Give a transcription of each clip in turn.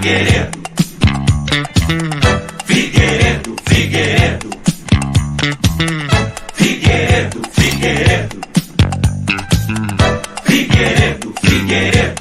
Figueiredo, Figueiredo, Figueiredo, Figueiredo, Figueiredo, Figueiredo, Figueiredo.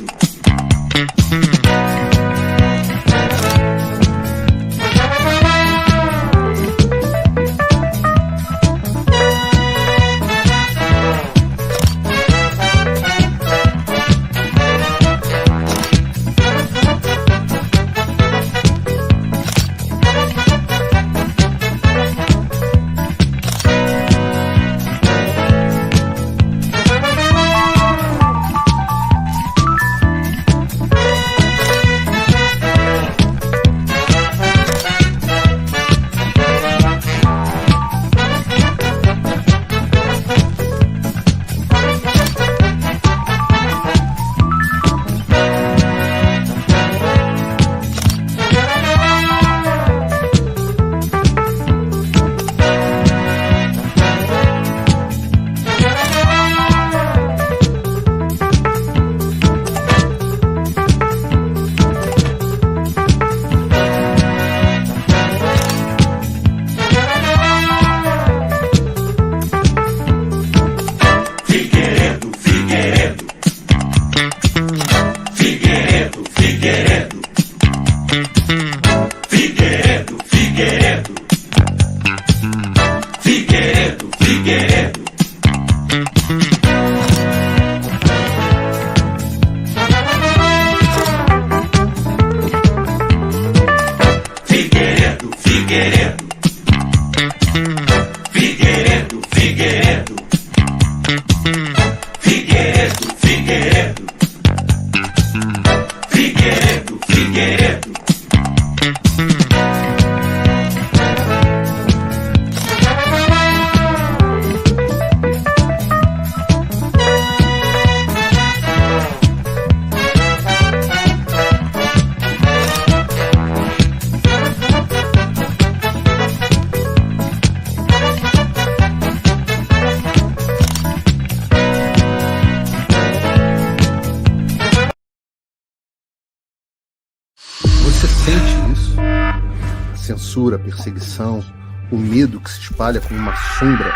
Você sente isso? A censura, a perseguição, o medo que se espalha como uma sombra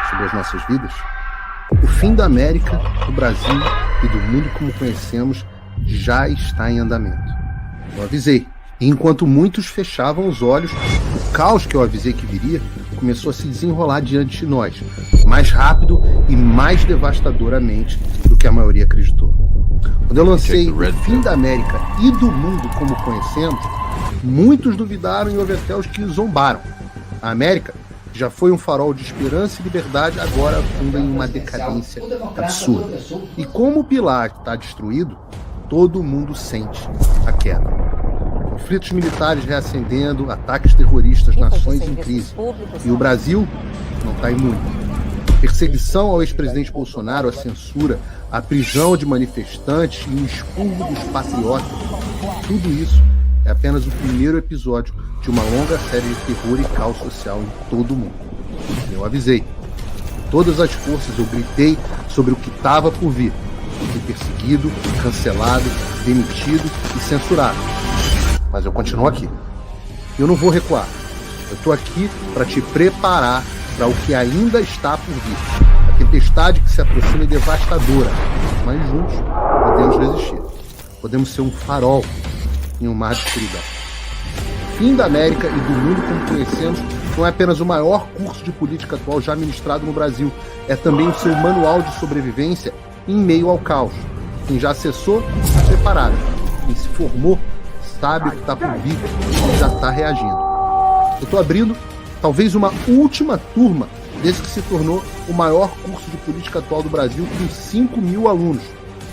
sobre as nossas vidas? O fim da América, do Brasil e do mundo como conhecemos já está em andamento. Eu avisei. E enquanto muitos fechavam os olhos, o caos que eu avisei que viria começou a se desenrolar diante de nós, mais rápido e mais devastadoramente do que a maioria acreditou. Quando eu lancei o fim da América e do mundo como conhecemos, muitos duvidaram e houve até os que zombaram. A América já foi um farol de esperança e liberdade, agora afunda em uma decadência absurda. E como o pilar está destruído, todo mundo sente a queda. Conflitos militares reacendendo, ataques terroristas, nações em crise. E o Brasil não está imune. Perseguição ao ex-presidente Bolsonaro, a censura, a prisão de manifestantes e o expurgo dos patriotas. Tudo isso é apenas o primeiro episódio de uma longa série de terror e caos social em todo o mundo. Eu avisei. Com todas as forças eu gritei sobre o que estava por vir. Fui perseguido, cancelado, demitido e censurado. Mas eu continuo aqui. Eu não vou recuar. Eu estou aqui para te preparar para o que ainda está por vir. A tempestade que se aproxima é devastadora, mas juntos podemos resistir. Podemos ser um farol em um mar de escuridão. O fim da América e do mundo como conhecemos não é apenas o maior curso de política atual já ministrado no Brasil, é também o seu manual de sobrevivência em meio ao caos. Quem já acessou, está preparado. Quem se formou, sabe o que está por vir e já está reagindo. Eu estou abrindo talvez uma última turma desse que se tornou o maior curso de política atual do Brasil, com 5.000 alunos.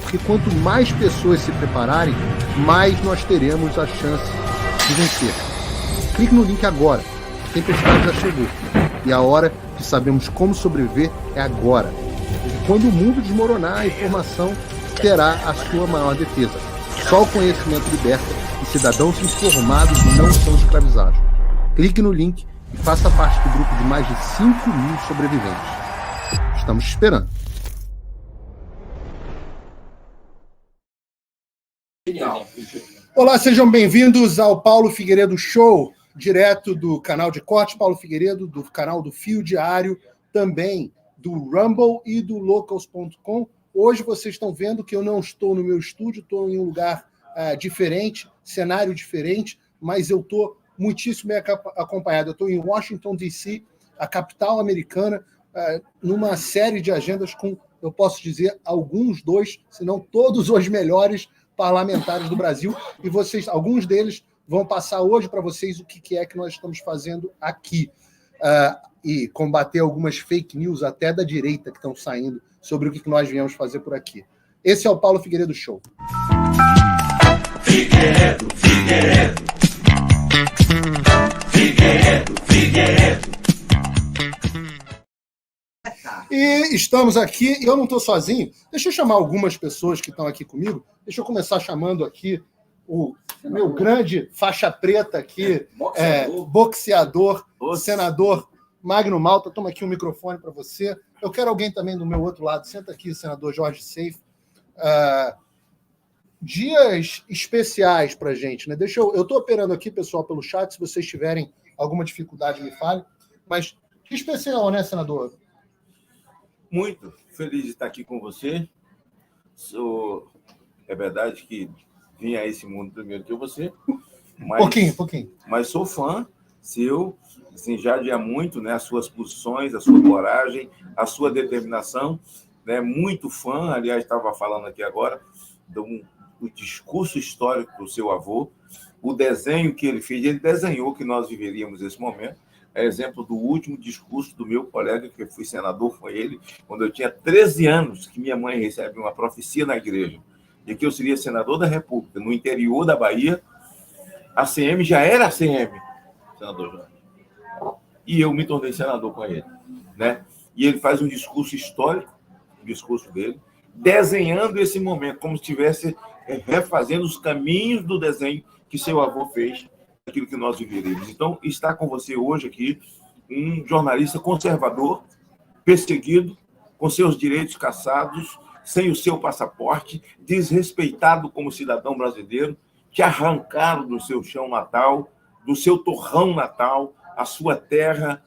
Porque quanto mais pessoas se prepararem, mais nós teremos a chance de vencer. Clique no link agora. A tempestade já chegou. E a hora que sabemos como sobreviver é agora. E quando o mundo desmoronar, a informação terá a sua maior defesa. Só o conhecimento liberta e cidadãos informados não são escravizados. Clique no link e faça parte do grupo de mais de 5.000 sobreviventes. Estamos te esperando. Genial. Olá, sejam bem-vindos ao Paulo Figueiredo Show, direto do canal de corte Paulo Figueiredo, do canal do Fio Diário, também do Rumble e do Locals.com. Hoje vocês estão vendo que eu não estou no meu estúdio, estou em um lugar diferente, cenário diferente, mas eu estou muitíssimo bem acompanhado. Eu estou em Washington, D.C., a capital americana, numa série de agendas com, eu posso dizer, se não todos os melhores parlamentares do Brasil, e vocês, alguns deles vão passar hoje para vocês o que é que nós estamos fazendo aqui, e combater algumas fake news até da direita que estão saindo sobre o que nós viemos fazer por aqui. Esse é o Paulo Figueiredo Show. Figueiredo, Figueiredo. Figueiredo, Figueiredo. E estamos aqui, e eu não estou sozinho. Deixa eu chamar algumas pessoas que estão aqui comigo. Deixa eu começar chamando aqui o meu grande faixa preta aqui, boxeador, senador Magno Malta. Toma aqui um microfone para você. Eu quero alguém também do meu outro lado. Senta aqui, senador Jorge Seif. Dias especiais para a gente, né? Eu estou operando aqui, pessoal, pelo chat. Se vocês tiverem alguma dificuldade, me fale. Mas que especial, né, senador? Muito feliz de estar aqui com você. É verdade que vim a esse mundo primeiro que você. Pouquinho. Mas sou fã seu, assim, já de há muito, né? As suas posições, a sua coragem, a sua determinação, né? Muito fã. Aliás, estava falando aqui agora do discurso histórico do seu avô, o desenho que ele fez. Ele desenhou que nós viveríamos esse momento. É exemplo do último discurso do meu colega, que eu fui senador com ele, quando eu tinha 13 anos, que minha mãe recebe uma profecia na igreja, de que eu seria senador da República, no interior da Bahia. A CM já era a CM, senador Jorge. E eu me tornei senador com ele, né? E ele faz um discurso histórico, o discurso dele, desenhando esse momento, como se estivesse refazendo os caminhos do desenho que seu avô fez, aquilo que nós viveremos. Então, está com você hoje aqui um jornalista conservador, perseguido, com seus direitos cassados, sem o seu passaporte, desrespeitado como cidadão brasileiro, que arrancaram do seu chão natal, do seu torrão natal, a sua terra,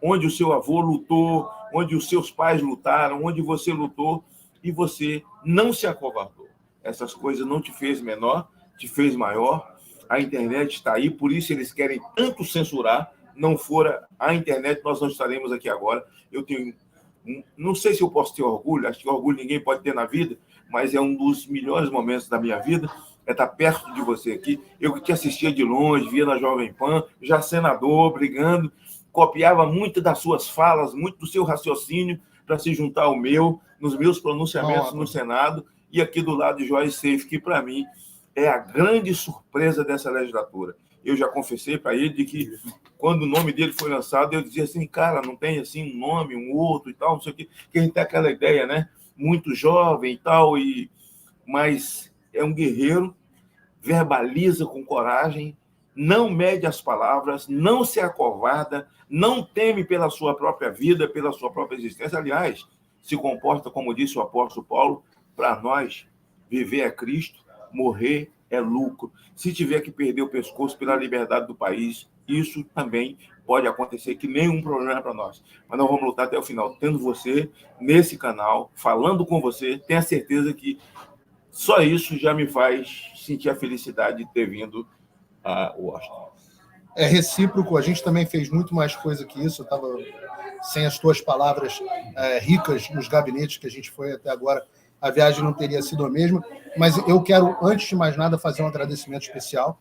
onde o seu avô lutou, onde os seus pais lutaram, onde você lutou, e você não se acovardou. Essas coisas não te fez menor, te fez maior. A internet está aí, por isso eles querem tanto censurar. Não fora a internet, nós não estaremos aqui agora. Eu tenho, não sei se eu posso ter orgulho, acho que orgulho ninguém pode ter na vida, mas é um dos melhores momentos da minha vida, é estar perto de você aqui. Eu que te assistia de longe, via na Jovem Pan, já senador, brigando, copiava muito das suas falas, muito do seu raciocínio para se juntar ao meu, nos meus pronunciamentos no Senado, e aqui do lado de Jorge Seif, que para mim é a grande surpresa dessa legislatura. Eu já confessei para ele de que, quando o nome dele foi lançado, eu dizia assim, cara, não tem assim um nome, um outro e tal, não sei o quê, que a gente tem aquela ideia, né? Muito jovem e tal, mas é um guerreiro, verbaliza com coragem, não mede as palavras, não se acovarda, não teme pela sua própria vida, pela sua própria existência. Aliás, se comporta, como disse o apóstolo Paulo, para nós, viver é Cristo, morrer é lucro. Se tiver que perder o pescoço pela liberdade do país, isso também pode acontecer, que nenhum problema para nós. Mas nós vamos lutar até o final. Tendo você nesse canal, falando com você, tenha certeza que só isso já me faz sentir a felicidade de ter vindo a Washington. É recíproco, a gente também fez muito mais coisa que isso. Eu estava sem as tuas palavras ricas nos gabinetes que a gente foi até agora, a viagem não teria sido a mesma, mas eu quero, antes de mais nada, fazer um agradecimento especial.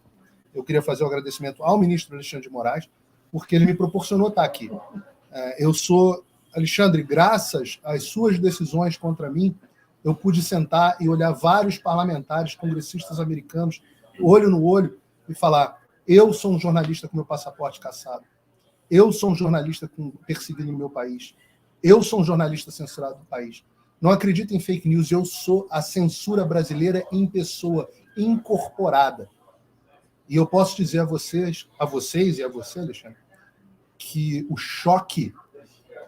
Eu queria fazer um agradecimento ao ministro Alexandre de Moraes, porque ele me proporcionou estar aqui. Alexandre, graças às suas decisões contra mim, eu pude sentar e olhar vários parlamentares, congressistas americanos, olho no olho, e falar, eu sou um jornalista com meu passaporte cassado, eu sou um jornalista perseguido no meu país, eu sou um jornalista censurado no país. Não acredito em fake news, eu sou a censura brasileira em pessoa, incorporada. E eu posso dizer a vocês e a você, Alexandre, que o choque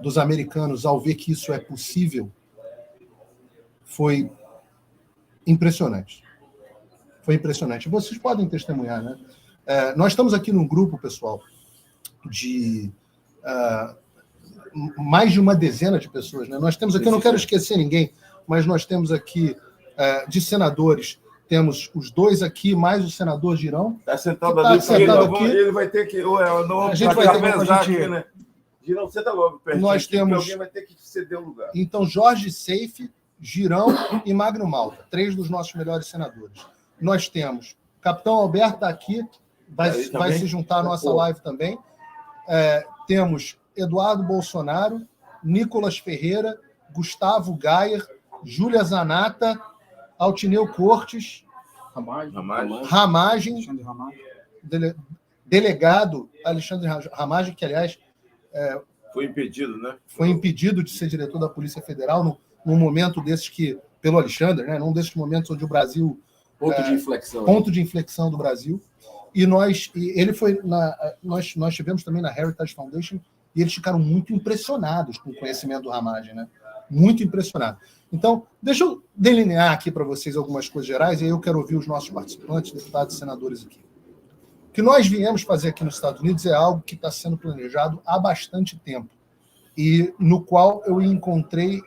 dos americanos ao ver que isso é possível foi impressionante. Foi impressionante. Vocês podem testemunhar, né? Nós estamos aqui num grupo, pessoal, de mais de uma dezena de pessoas, né? Nós temos aqui, eu não quero esquecer ninguém, mas nós temos aqui de senadores, temos os 2 aqui, mais o senador Girão. Está sentado ali, aqui. Ele vai ter que... A gente vai ter que pesar aqui, né? Girão, senta logo pertinho. Nós temos... Alguém vai ter que ceder o lugar. Então, Jorge Seife, Girão e Magno Malta, 3 dos nossos melhores senadores. Nós temos Capitão Alberto está aqui, vai se juntar à nossa live também. Temos Eduardo Bolsonaro, Nicolas Ferreira, Gustavo Gayer, Júlia Zanata, Altineu Cortes, Ramagem, delegado Alexandre Ramagem, que, aliás, foi impedido, né? Foi impedido de ser diretor da Polícia Federal num momento desses que, pelo Alexandre, né? Num desses momentos onde o Brasil... Ponto de inflexão do Brasil. Ele foi nós tivemos também na Heritage Foundation e eles ficaram muito impressionados com o conhecimento do Ramagem, né? Muito impressionados. Então, deixa eu delinear aqui para vocês algumas coisas gerais e aí eu quero ouvir os nossos participantes, deputados e senadores aqui. O que nós viemos fazer aqui nos Estados Unidos é algo que está sendo planejado há bastante tempo e no qual eu encontrei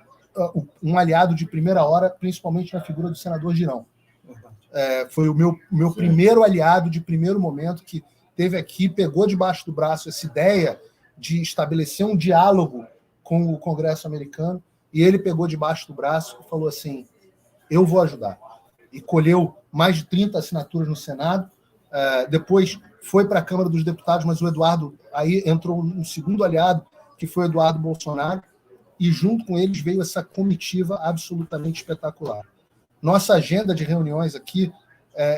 um aliado de primeira hora, principalmente na figura do senador Girão. Foi o meu primeiro aliado de primeiro momento que teve aqui, pegou debaixo do braço essa ideia de estabelecer um diálogo com o Congresso americano e ele pegou debaixo do braço e falou assim, eu vou ajudar. E colheu mais de 30 assinaturas no Senado, depois foi para a Câmara dos Deputados, mas o Eduardo, aí entrou um segundo aliado, que foi o Eduardo Bolsonaro, e junto com eles veio essa comitiva absolutamente espetacular. Nossa agenda de reuniões aqui,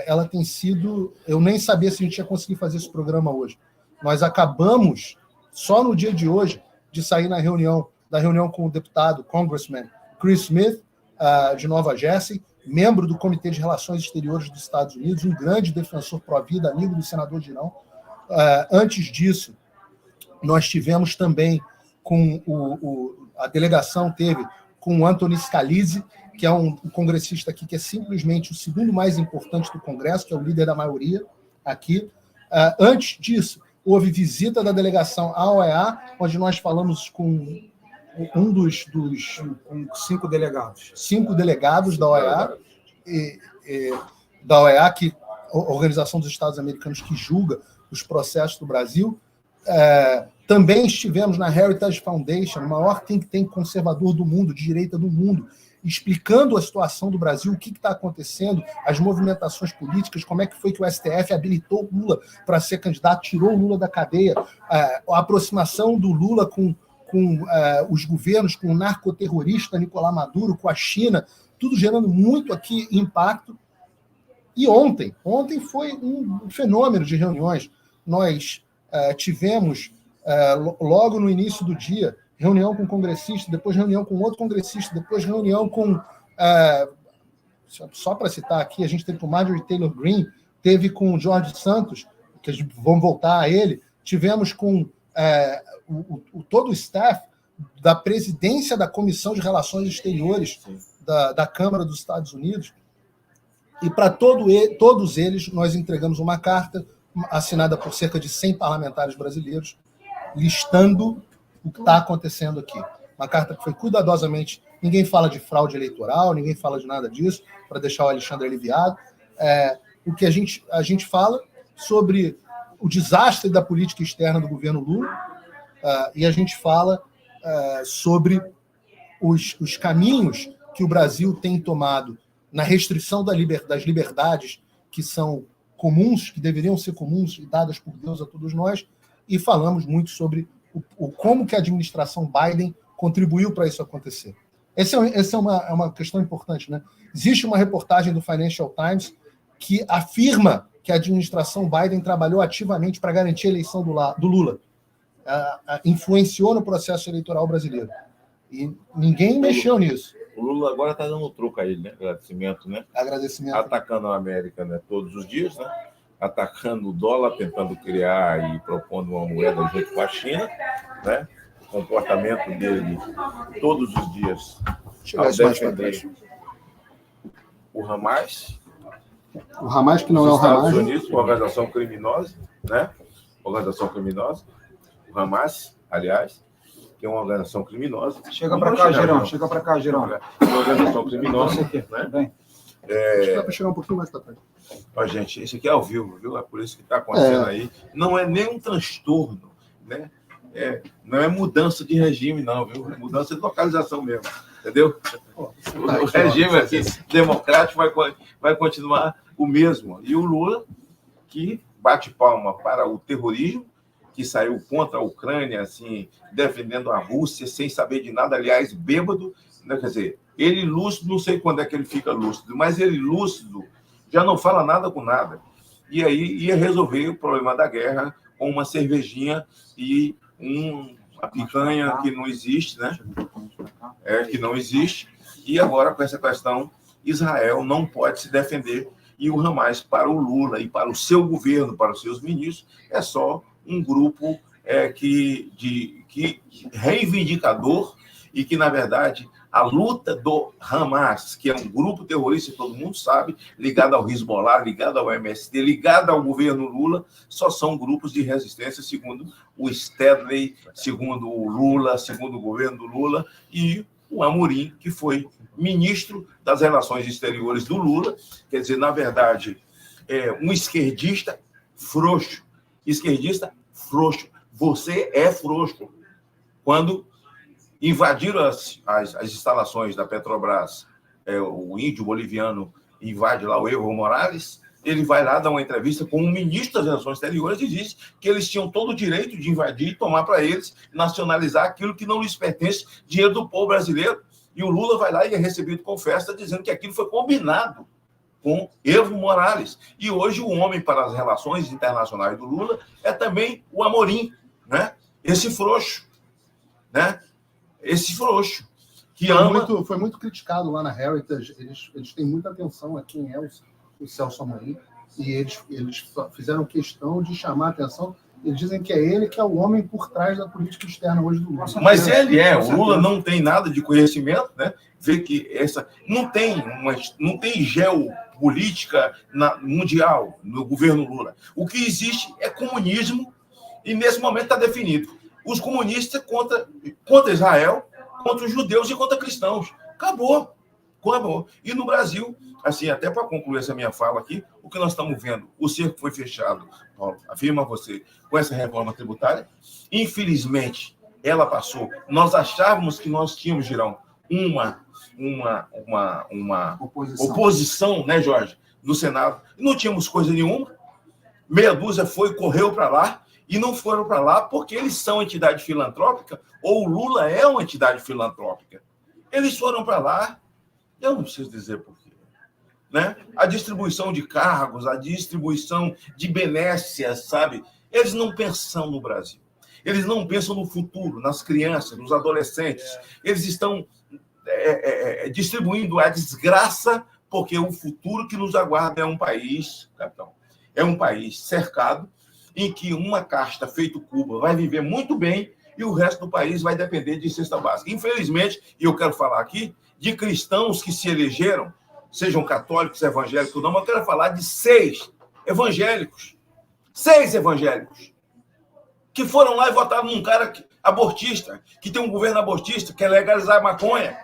ela tem sido... Eu nem sabia se a gente ia conseguir fazer esse programa hoje. Nós acabamos, só no dia de hoje, de sair da reunião com o deputado, Congressman Chris Smith, de Nova Jersey, membro do Comitê de Relações Exteriores dos Estados Unidos, um grande defensor pró-vida, amigo do senador Girão. Antes disso, nós tivemos também a delegação teve com o Anthony Scalise, que é um congressista aqui que é simplesmente o segundo mais importante do Congresso, que é o líder da maioria aqui. Antes disso, houve visita da delegação à OEA, onde nós falamos com um dos 5 delegados. 5 delegados da OEA, da OEA, que a Organização dos Estados Americanos que julga os processos do Brasil. Também estivemos na Heritage Foundation, o maior think tank conservador do mundo, de direita do mundo, explicando a situação do Brasil, o que está acontecendo, as movimentações políticas, como é que foi que o STF habilitou o Lula para ser candidato, tirou o Lula da cadeia, a aproximação do Lula com os governos, com o narcoterrorista Nicolás Maduro, com a China, tudo gerando muito aqui impacto. E ontem foi um fenômeno de reuniões. Nós tivemos, logo no início do dia, reunião com um congressista, depois reunião com outro congressista, depois reunião com... só para citar aqui, a gente teve com Marjorie Taylor Greene, teve com o Jorge Santos, que vamos voltar a ele, tivemos com todo o staff da presidência da Comissão de Relações Exteriores da Câmara dos Estados Unidos, e para todos eles nós entregamos uma carta assinada por cerca de 100 parlamentares brasileiros, listando o que está acontecendo aqui. Uma carta que foi cuidadosamente... Ninguém fala de fraude eleitoral, ninguém fala de nada disso, para deixar o Alexandre aliviado. O que a gente fala sobre o desastre da política externa do governo Lula, e a gente fala sobre os caminhos que o Brasil tem tomado na restrição das liberdades que são comuns, que deveriam ser comuns e dadas por Deus a todos nós, e falamos muito sobre como que a administração Biden contribuiu para isso acontecer. Essa é uma questão importante, né? Existe uma reportagem do Financial Times que afirma que a administração Biden trabalhou ativamente para garantir a eleição do Lula, influenciou no processo eleitoral brasileiro. E ninguém mexeu nisso. O Lula agora está dando troco a ele, né? Agradecimento. Atacando a América, né? Todos os dias, né? Atacando o dólar, tentando criar e propondo uma moeda junto com a China, né? O comportamento dele todos os dias ao defender o Hamas, O Hamas, que não é o Os Estados Hamas. Unidos, uma organização criminosa, né? Organização criminosa. O Hamas, aliás, que é uma organização criminosa. Chega para cá, Girão. Chega para cá, Girão. Uma organização criminosa. Né? Vem. Acho que dá para chegar um pouquinho mais para trás. Ó, gente, esse aqui é ao vivo, viu? É por isso que está acontecendo aí. Não é nem um transtorno, né? Não é mudança de regime, não, viu? É mudança de localização mesmo, entendeu? O regime aqui democrático vai continuar o mesmo. E o Lula, que bate palma para o terrorismo, que saiu contra a Ucrânia, assim, defendendo a Rússia, sem saber de nada, aliás, bêbado, né? Quer dizer, ele lúcido, não sei quando é que ele fica lúcido, mas ele lúcido já não fala nada com nada. E aí ia resolver o problema da guerra com uma cervejinha e uma picanha que não existe, né? Que não existe. E agora, com essa questão, Israel não pode se defender. E o Hamas, para o Lula e para o seu governo, para os seus ministros, é só um grupo que reivindicador e que, na verdade, a luta do Hamas, que é um grupo terrorista, todo mundo sabe, ligado ao Hezbollah, ligado ao MST, ligado ao governo Lula, só são grupos de resistência, segundo o Stedley, segundo o Lula, segundo o governo do Lula, e o Amorim, que foi ministro das Relações Exteriores do Lula, quer dizer, na verdade, um esquerdista frouxo. Esquerdista frouxo. Você é frouxo. Quando invadiram as instalações da Petrobras, o índio boliviano invade lá o Evo Morales, ele vai lá dar uma entrevista com o ministro das Relações Exteriores e diz que eles tinham todo o direito de invadir e tomar para eles, nacionalizar aquilo que não lhes pertence, dinheiro do povo brasileiro. E o Lula vai lá e é recebido com festa, dizendo que aquilo foi combinado com Evo Morales. E hoje o homem para as relações internacionais do Lula é também o Amorim, né? Esse frouxo, né? Esse frouxo que foi muito criticado lá na Heritage. Eles têm muita atenção a quem é o Celso Amorim, e eles fizeram questão de chamar a atenção. Eles dizem que é ele que é o homem por trás da política externa hoje do Lula. Mas ele o Lula não tem nada de conhecimento, né? Vê que não tem geopolítica mundial no governo Lula. O que existe é comunismo, e nesse momento está definido. Os comunistas contra Israel, contra os judeus e contra cristãos. Acabou. E no Brasil, assim, até para concluir essa minha fala aqui, o que nós estamos vendo, o cerco foi fechado, Paulo, afirma você, com essa reforma tributária. Infelizmente, ela passou. Nós achávamos que nós tínhamos, Girão, uma oposição, né, Jorge, no Senado. Não tínhamos coisa nenhuma. Meia dúzia correu para lá, e não foram para lá porque eles são entidade filantrópica, ou o Lula é uma entidade filantrópica. Eles foram para lá, eu não preciso dizer por quê, né? A distribuição de cargos, a distribuição de benécias, sabe? Eles não pensam no Brasil. Eles não pensam no futuro, nas crianças, nos adolescentes. Eles estão distribuindo a desgraça, porque o futuro que nos aguarda é um país, capitão, é um país cercado, em que uma casta feito Cuba vai viver muito bem e o resto do país vai depender de cesta básica. Infelizmente, e eu quero falar aqui de cristãos que se elegeram, sejam católicos, evangélicos ou não, mas eu quero falar de 6 evangélicos. 6 evangélicos que foram lá e votaram num cara abortista, que tem um governo abortista, que quer legalizar a maconha,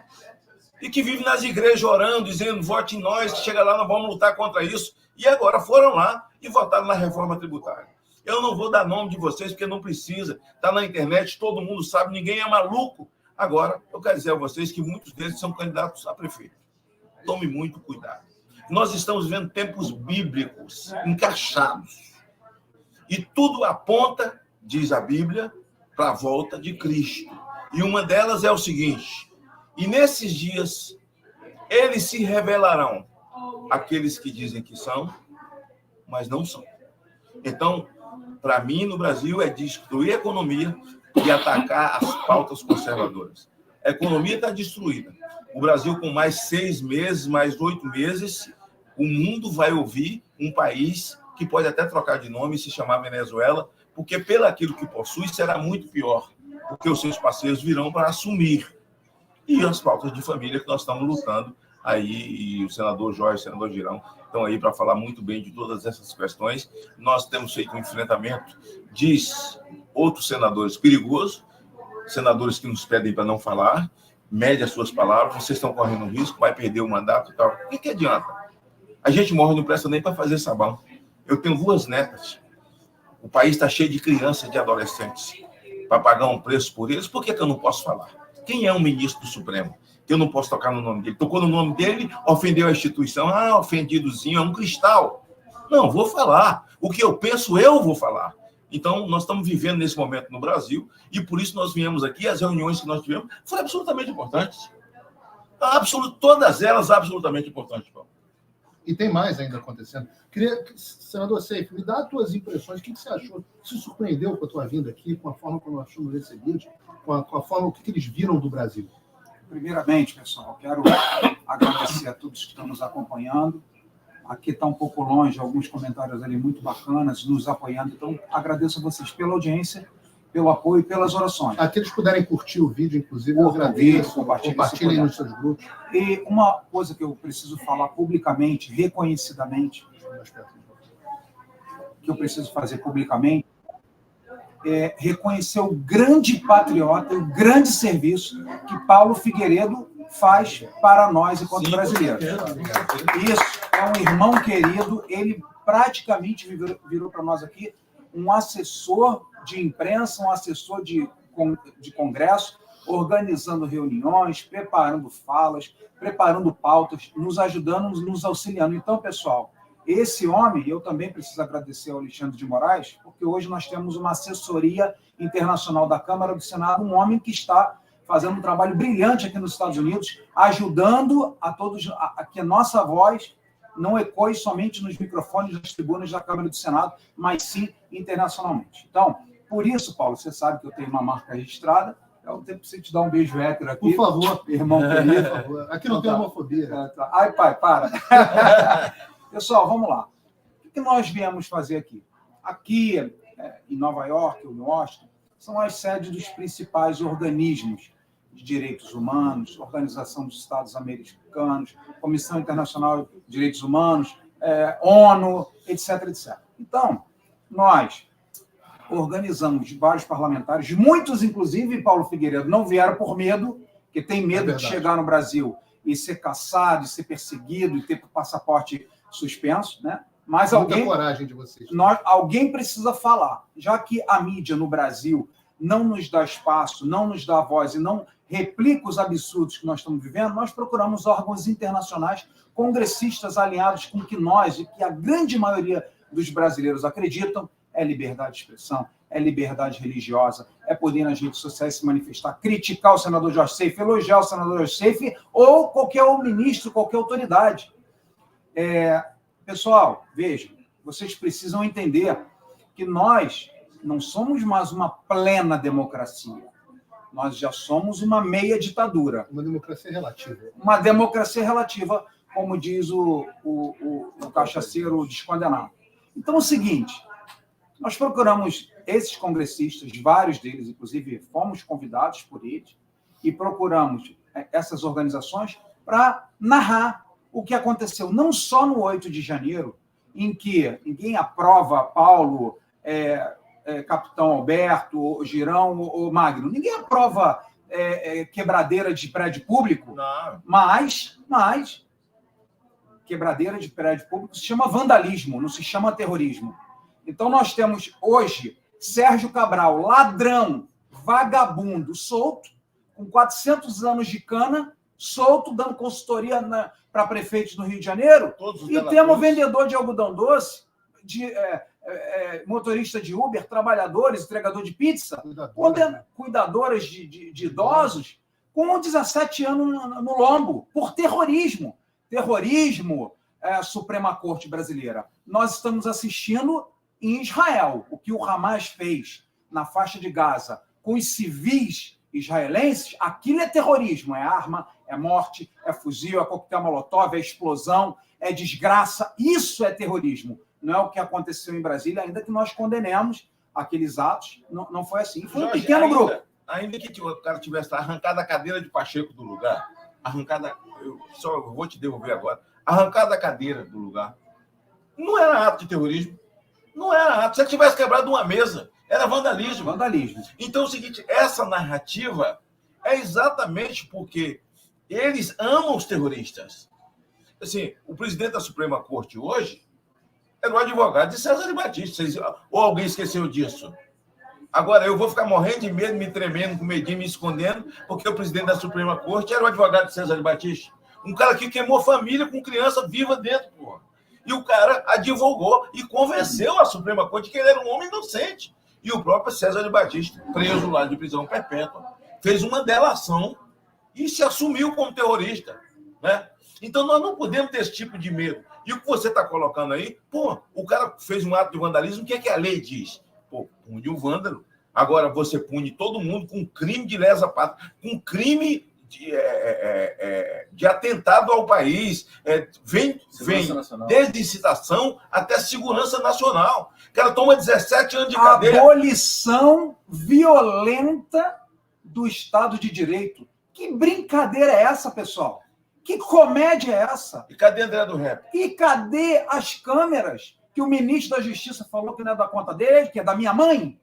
e que vive nas igrejas orando, dizendo, vote em nós, que chega lá, nós vamos lutar contra isso. E agora foram lá e votaram na reforma tributária. Eu não vou dar nome de vocês, porque não precisa. Está na internet, todo mundo sabe, ninguém é maluco. Agora, eu quero dizer a vocês que muitos deles são candidatos a prefeito. Tome muito cuidado. Nós estamos vivendo tempos bíblicos, encaixados. E tudo aponta, diz a Bíblia, para a volta de Cristo. E uma delas é o seguinte: e nesses dias, eles se revelarão, aqueles que dizem que são, mas não são. Então, para mim, no Brasil, é destruir a economia e atacar as pautas conservadoras. A economia está destruída. O Brasil, com mais 6 meses, mais 8 meses, o mundo vai ouvir um país que pode até trocar de nome e se chamar Venezuela, porque pelo aquilo que possui será muito pior, porque os seus parceiros virão para assumir. E as pautas de família que nós estamos lutando aí, e o senador Jorge, o senador Girão, estão aí para falar muito bem de todas essas questões. Nós temos feito um enfrentamento de outros senadores perigosos, senadores que nos pedem para não falar, mede as suas palavras, vocês estão correndo um risco, vai perder o mandato e tal. O que adianta? A gente morre, não presta nem para fazer sabão. Eu tenho 2 netas. O país está cheio de crianças e de adolescentes. Para pagar um preço por eles, por que eu não posso falar? Quem é um ministro do Supremo? Que eu não posso tocar no nome dele. Tocou no nome dele, ofendeu a instituição. Ah, ofendidozinho, é um cristal. Não, vou falar. O que eu penso, eu vou falar. Então, nós estamos vivendo nesse momento no Brasil e por isso nós viemos aqui, as reuniões que nós tivemos foram absolutamente importantes. Todas elas absolutamente importantes, Paulo. E tem mais ainda acontecendo. Senador Seif, me dá as tuas impressões. O que você achou? Se surpreendeu com a tua vinda aqui, com a forma como nós fomos recebidos, com a forma, o que eles viram do Brasil? Primeiramente, pessoal, quero agradecer a todos que estão nos acompanhando. Aqui está um pouco longe, alguns comentários ali muito bacanas, nos apoiando. Então, agradeço a vocês pela audiência, pelo apoio e pelas orações. Aqueles que puderem curtir o vídeo, inclusive, eu agradeço. Compartilhem nos seus grupos. E uma coisa que eu preciso falar publicamente, reconhecidamente, que eu preciso fazer publicamente, é reconhecer o grande patriota, o grande serviço que Paulo Figueiredo faz para nós enquanto brasileiros. Isso, é um irmão querido, ele praticamente virou para nós aqui um assessor de imprensa, um assessor de congresso, organizando reuniões, preparando falas, preparando pautas, nos ajudando, nos auxiliando. Então, pessoal, esse homem, eu também preciso agradecer ao Alexandre de Moraes, porque hoje nós temos uma assessoria internacional da Câmara do Senado, um homem que está fazendo um trabalho brilhante aqui nos Estados Unidos, ajudando a todos a que a nossa voz não ecoe somente nos microfones das tribunas da Câmara do Senado, mas sim internacionalmente. Então, por isso, Paulo, você sabe que eu tenho uma marca registrada, eu tenho que te dar um beijo hétero aqui. Por favor. Irmão querido. Por favor. Aqui não tem homofobia. Ai, pai, para. Pessoal, vamos lá. O que nós viemos fazer aqui? Aqui, em Nova York, ou em Washington, são as sedes dos principais organismos de direitos humanos, Organização dos Estados Americanos, Comissão Internacional de Direitos Humanos, ONU, etc, etc. Então, nós organizamos vários parlamentares, muitos, inclusive, Paulo Figueiredo, não vieram por medo, que tem medo de chegar no Brasil e ser caçado, e ser perseguido, e ter passaporte suspenso, né? Mas muita coragem de vocês. Alguém precisa falar, já que a mídia no Brasil não nos dá espaço, não nos dá voz e não replica os absurdos que nós estamos vivendo, nós procuramos órgãos internacionais, congressistas alinhados com o que nós e que a grande maioria dos brasileiros acreditam, é liberdade de expressão, é liberdade religiosa, é poder nas redes sociais se manifestar, criticar o senador Jorge Seif, elogiar o senador Jorge Seif ou qualquer ministro, qualquer autoridade. Pessoal, vejam, vocês precisam entender que nós não somos mais uma plena democracia. Nós já somos uma meia ditadura. Uma democracia relativa. Uma democracia relativa, como diz o cachaceiro descondenado. Então, é o seguinte, nós procuramos esses congressistas, vários deles, inclusive, fomos convidados por eles, e procuramos essas organizações para narrar o que aconteceu, não só no 8 de janeiro, em que ninguém aprova Paulo, Capitão Alberto, Girão ou Magno. Ninguém aprova quebradeira de prédio público, não. Mas quebradeira de prédio público se chama vandalismo, não se chama terrorismo. Então, nós temos hoje Sérgio Cabral, ladrão, vagabundo, solto, com 400 anos de cana, solto, dando consultoria para prefeitos no Rio de Janeiro, e temos vendedor de algodão doce, de motorista de Uber, trabalhadores, entregador de pizza, cuidadoras de idosos, com 17 anos no lombo, por terrorismo. Terrorismo, Suprema Corte Brasileira. Nós estamos assistindo em Israel o que o Hamas fez na faixa de Gaza com os civis israelenses. Aquilo é terrorismo, é arma, é morte, é fuzil, é coquetel molotov, é explosão, é desgraça. Isso é terrorismo. Não é o que aconteceu em Brasília, ainda que nós condenemos aqueles atos. Não foi assim. Foi um pequeno grupo. Ainda que o cara tivesse arrancado a cadeira de Pacheco do lugar, arrancada, eu só vou te devolver agora, arrancada da cadeira do lugar. Não era ato de terrorismo. Não era ato. Se ele tivesse quebrado uma mesa, era vandalismo. Vandalismo. Então é o seguinte, essa narrativa é exatamente porque eles amam os terroristas. Assim, o presidente da Suprema Corte hoje era o advogado de César de Batista. Ou alguém esqueceu disso? Agora, eu vou ficar morrendo de medo, me tremendo, com medinho, me escondendo, porque o presidente da Suprema Corte era o advogado de César de Batista. Um cara que queimou família com criança viva dentro, porra. E o cara advogou e convenceu a Suprema Corte que ele era um homem inocente. E o próprio César de Batista, preso lá de prisão perpétua, fez uma delação e se assumiu como terrorista, né? Então, nós não podemos ter esse tipo de medo. E o que você está colocando aí, pô, o cara fez um ato de vandalismo, o que é que a lei diz? Pô, pune o vândalo. Agora, você pune todo mundo com crime de lesa pátria, com crime de atentado ao país. Vem desde incitação até segurança nacional. O cara toma 17 anos de cadeia. Abolição violenta do Estado de Direito. Que brincadeira é essa, pessoal? Que comédia é essa? E cadê André do Rap? E cadê as câmeras que o ministro da Justiça falou que não é da conta dele, que é da minha mãe?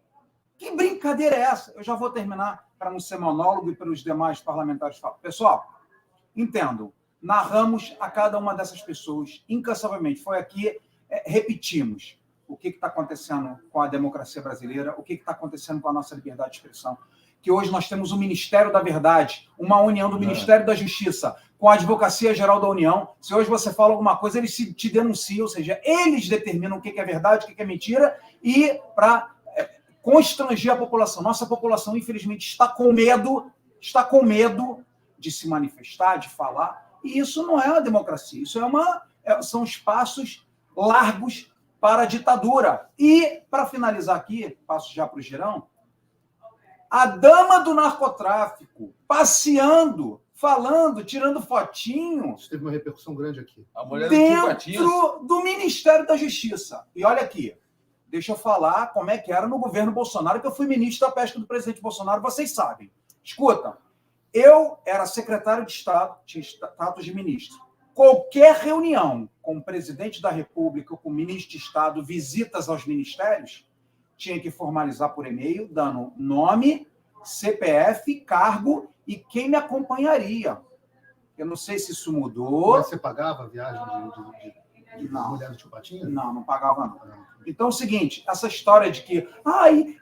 Que brincadeira é essa? Eu já vou terminar para não ser monólogo e para os demais parlamentares falarem. Pessoal, entendam, narramos a cada uma dessas pessoas incansavelmente. Foi aqui, repetimos o que está acontecendo com a democracia brasileira, o que está acontecendo com a nossa liberdade de expressão. Que hoje nós temos o Ministério da Verdade, uma união do Ministério da Justiça com a Advocacia Geral da União. Se hoje você fala alguma coisa, eles te denunciam, ou seja, eles determinam o que é verdade, o que é mentira, e para constranger a população. Nossa população, infelizmente, está com medo de se manifestar, de falar, e isso não é uma democracia, isso são espaços largos para a ditadura. E, para finalizar aqui, passo já para o Girão, a dama do narcotráfico, passeando, falando, tirando fotinho. Isso teve uma repercussão grande aqui. A mulher dentro do Ministério da Justiça. E olha aqui, deixa eu falar como é que era no governo Bolsonaro, que eu fui ministro da pesca do presidente Bolsonaro, vocês sabem. Escuta, eu era secretário de Estado, tinha status de ministro. Qualquer reunião com o presidente da República, com o ministro de Estado, visitas aos ministérios, tinha que formalizar por e-mail, dando nome, CPF, cargo e quem me acompanharia. Eu não sei se isso mudou. Mas você pagava a viagem de mulher do Tio Patinho? Não pagava não. Então é o seguinte, essa história de que,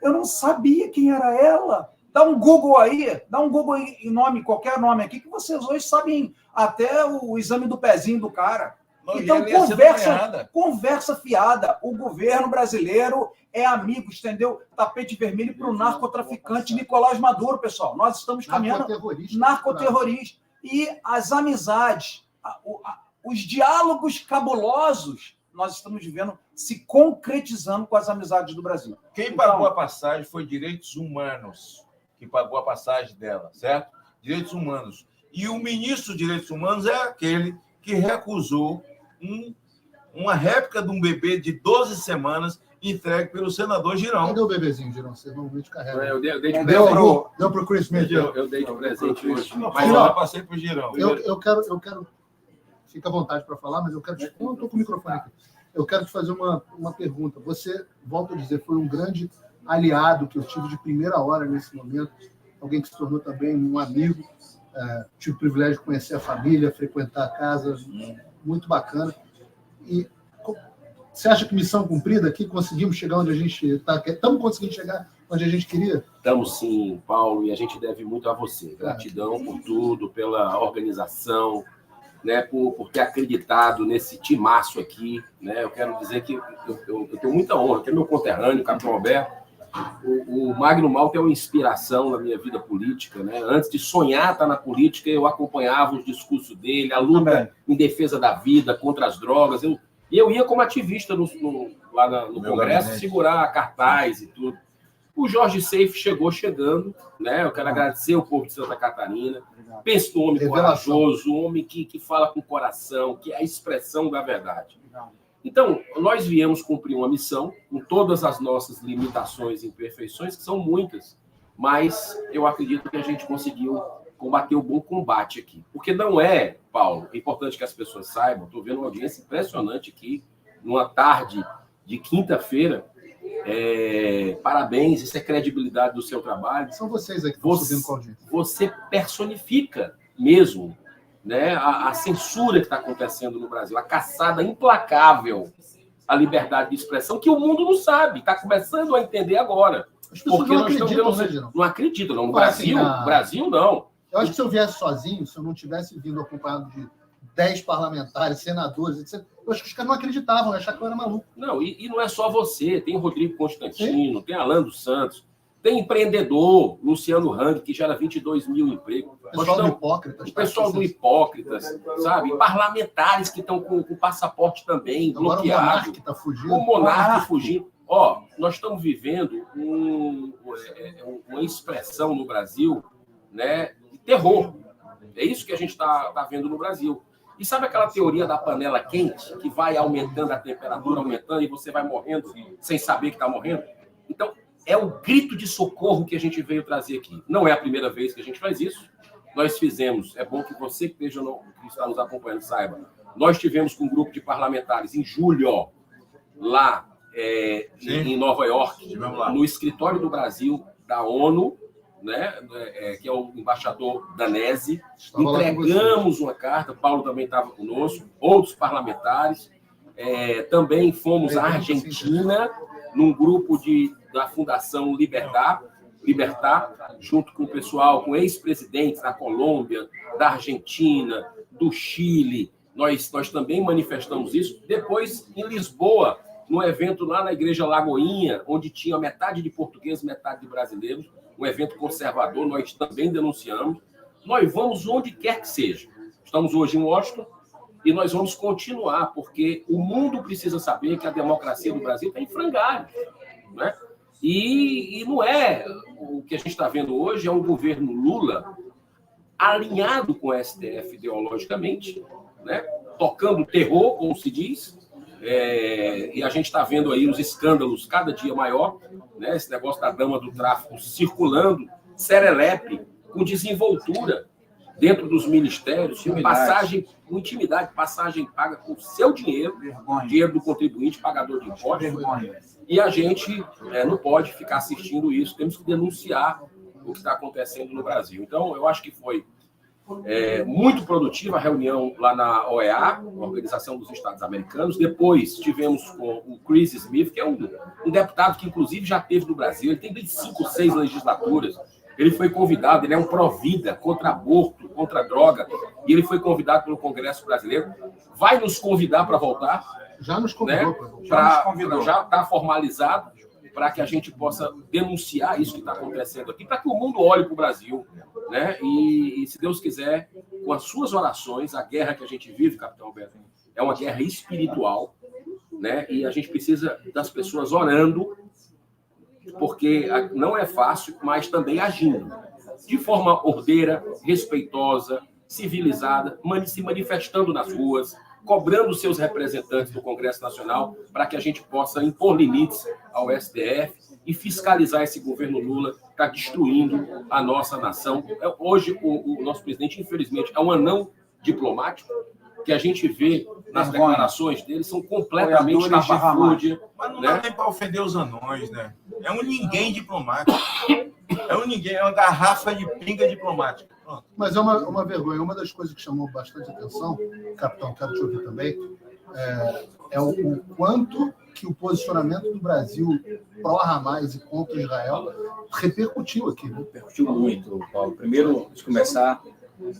eu não sabia quem era ela. Dá um Google aí em nome, qualquer nome aqui, que vocês hoje sabem até o exame do pezinho do cara. Então, conversa fiada. O governo brasileiro é amigo, estendeu tapete vermelho para o narcotraficante Nicolás Maduro, pessoal. Nós estamos caminhando narcoterrorista. E as amizades, os diálogos cabulosos, nós estamos vendo se concretizando com as amizades do Brasil. Quem pagou a passagem foi Direitos Humanos, que pagou a passagem dela, certo? Direitos Humanos. E o ministro dos Direitos Humanos é aquele que recusou uma réplica de um bebê de 12 semanas entregue pelo senador Girão. Cadê o bebezinho, Girão? Você normalmente carrega. Eu dei de presente. Deu para o Chris Smith. Eu dei de presente hoje. Mas eu já passei para o Girão. Eu quero... Fica à vontade para falar, mas eu quero... Eu não estou com o microfone aqui. Eu quero te fazer uma pergunta. Você, volto a dizer, foi um grande aliado que eu tive de primeira hora nesse momento. Alguém que se tornou também um amigo. Tive o privilégio de conhecer a família, frequentar a casa. Muito bacana. E você acha que missão cumprida aqui? Conseguimos chegar onde a gente está? Estamos conseguindo chegar onde a gente queria? Estamos sim, Paulo, e a gente deve muito a você. Gratidão por tudo, pela organização, né, por ter acreditado nesse timaço aqui. Né? Eu quero dizer que eu tenho muita honra, que é meu conterrâneo, Capitão Alberto. O Magno Malta é uma inspiração na minha vida política. Né? Antes de sonhar estar na política, eu acompanhava os discursos dele, a luta em defesa da vida, contra as drogas. Eu ia como ativista lá no Congresso, segurar cartaz e tudo. O Jorge Seif chegando, né? Eu quero agradecer ao povo de Santa Catarina. Penso no homem corajoso, um homem que fala com o coração, que é a expressão da verdade. Então, nós viemos cumprir uma missão, com todas as nossas limitações e imperfeições, que são muitas, mas eu acredito que a gente conseguiu combater o bom combate aqui. Porque não é, Paulo, é importante que as pessoas saibam, estou vendo uma audiência impressionante aqui, numa tarde de quinta-feira. Parabéns, isso é credibilidade do seu trabalho. São vocês aí que estão subindo com a audiência. Você personifica mesmo, né, a censura que está acontecendo no Brasil, a caçada implacável à liberdade de expressão, que o mundo não sabe, está começando a entender agora. As pessoas Porque não nós estamos acreditam, vendo, né, Geraldo? não acreditam, não. No Fala assim, Brasil não. Eu acho que se eu viesse sozinho, se eu não tivesse vindo acompanhado de 10 parlamentares, senadores, etc., eu acho que os caras não acreditavam, achavam que eu era maluco. Não, e não é só você. Tem Rodrigo Constantino, tem Alan dos Santos, tem empreendedor, Luciano Hang, que gera 22 mil empregos. O pessoal do Hipócritas. O pessoal do Hipócritas, sabe? Parlamentares que estão com o passaporte também Agora bloqueado. o Monark está fugindo. O Monark fugindo. Ó, nós estamos vivendo uma expressão no Brasil, né, de terror. É isso que a gente está vendo no Brasil. E sabe aquela teoria da panela quente, que vai aumentando a temperatura, aumentando, e você vai morrendo sem saber que está morrendo? Então, é o grito de socorro que a gente veio trazer aqui. Não é a primeira vez que a gente faz isso. Nós fizemos, é bom que você que está nos acompanhando saiba, nós tivemos com um grupo de parlamentares em julho, lá em Nova York, no escritório do Brasil, da ONU, né, que é o embaixador Danese. Entregamos uma carta, Paulo também estava conosco, outros parlamentares. Também fomos à Argentina, num grupo da Fundação Libertar, junto com o pessoal, com ex-presidentes da Colômbia, da Argentina, do Chile. Nós também manifestamos isso. Depois, em Lisboa, num evento lá na Igreja Lagoinha, onde tinha metade de portugueses, metade de brasileiros, um evento conservador, nós também denunciamos. Nós vamos onde quer que seja. Estamos hoje em Washington e nós vamos continuar, porque o mundo precisa saber que a democracia do Brasil está em frangalhos, né? E não é o que a gente está vendo hoje, é um governo Lula alinhado com o STF ideologicamente, né? Tocando terror, como se diz, e a gente está vendo aí os escândalos cada dia maior, né? Esse negócio da dama do tráfico circulando, serelepe, com desenvoltura dentro dos ministérios, com intimidade, passagem paga com seu dinheiro, dinheiro do contribuinte, pagador de impostos. E a gente não pode ficar assistindo isso, temos que denunciar o que está acontecendo no Brasil. Então, eu acho que foi muito produtiva a reunião lá na OEA, Organização dos Estados Americanos. Depois tivemos com o Chris Smith, que é um deputado que, inclusive, já esteve no Brasil. Ele tem 5, 6 legislaturas. Ele foi convidado, ele é um pró-vida, contra aborto, contra droga, e ele foi convidado pelo Congresso Brasileiro. Vai nos convidar para voltar. Já nos convidou. Né? Já está formalizado para que a gente possa denunciar isso que está acontecendo aqui, para que o mundo olhe para o Brasil, né? E, se Deus quiser, com as suas orações, a guerra que a gente vive, Capitão Alberto, é uma guerra espiritual, né? E a gente precisa das pessoas orando, porque não é fácil, mas também agindo de forma ordeira, respeitosa, civilizada, se manifestando nas ruas, cobrando seus representantes do Congresso Nacional para que a gente possa impor limites ao STF e fiscalizar esse governo Lula que está destruindo a nossa nação. Hoje, o nosso presidente, infelizmente, é um anão diplomático, que a gente vê nas declarações dele, são completamente tapafúrdia. Mas não dá nem para ofender os anões, né? É um ninguém diplomático. É um ninguém, é uma garrafa de pinga diplomática. Pronto. Mas é uma vergonha. Uma das coisas que chamou bastante atenção, capitão, quero te ouvir também, é o quanto que o posicionamento do Brasil pró-Hamas e contra Israel repercutiu aqui. Né? Repercutiu muito, Paulo. Primeiro, antes de começar,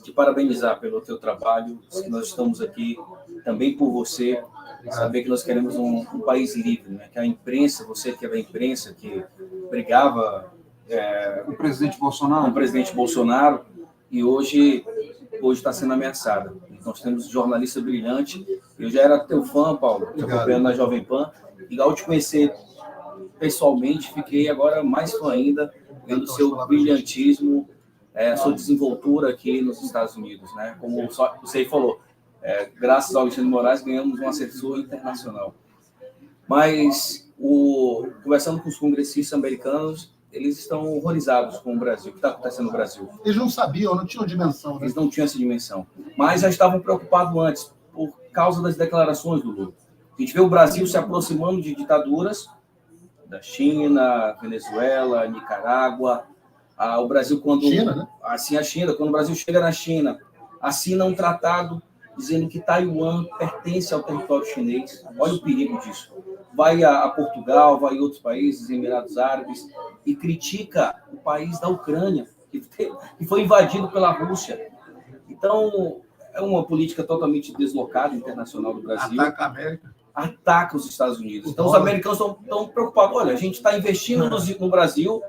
te parabenizar pelo teu trabalho, que nós estamos aqui também por você, saber que nós queremos um país livre, né? Que a imprensa, você que é da imprensa, que brigava o presidente Bolsonaro, com o presidente Bolsonaro, e hoje está sendo ameaçada. Nós temos um jornalista brilhante. Eu já era teu fã, Paulo, te acompanhando na Jovem Pan, e ao te conhecer pessoalmente, fiquei agora mais fã ainda, vendo o seu brilhantismo, sua desenvoltura aqui nos Estados Unidos, né? Como você falou, graças ao Alexandre de Moraes, ganhamos um assessor internacional. Mas, conversando com os congressistas americanos, eles estão horrorizados com o Brasil, o que está acontecendo no Brasil. Eles não sabiam, não tinham dimensão. Né? Eles não tinham essa dimensão. Mas já estavam preocupados antes, por causa das declarações do Lula. A gente vê o Brasil se aproximando de ditaduras da China, Venezuela, Nicarágua. O Brasil, quando... China, né? Assim, a China, quando o Brasil chega na China, assina um tratado dizendo que Taiwan pertence ao território chinês. Olha o perigo disso. Vai a Portugal, vai a outros países, Emirados Árabes, e critica o país da Ucrânia, que foi invadido pela Rússia. Então, é uma política totalmente deslocada internacional do Brasil. Ataca a América. Ataca os Estados Unidos. Então, os americanos estão preocupados. Olha, a gente está investindo no Brasil,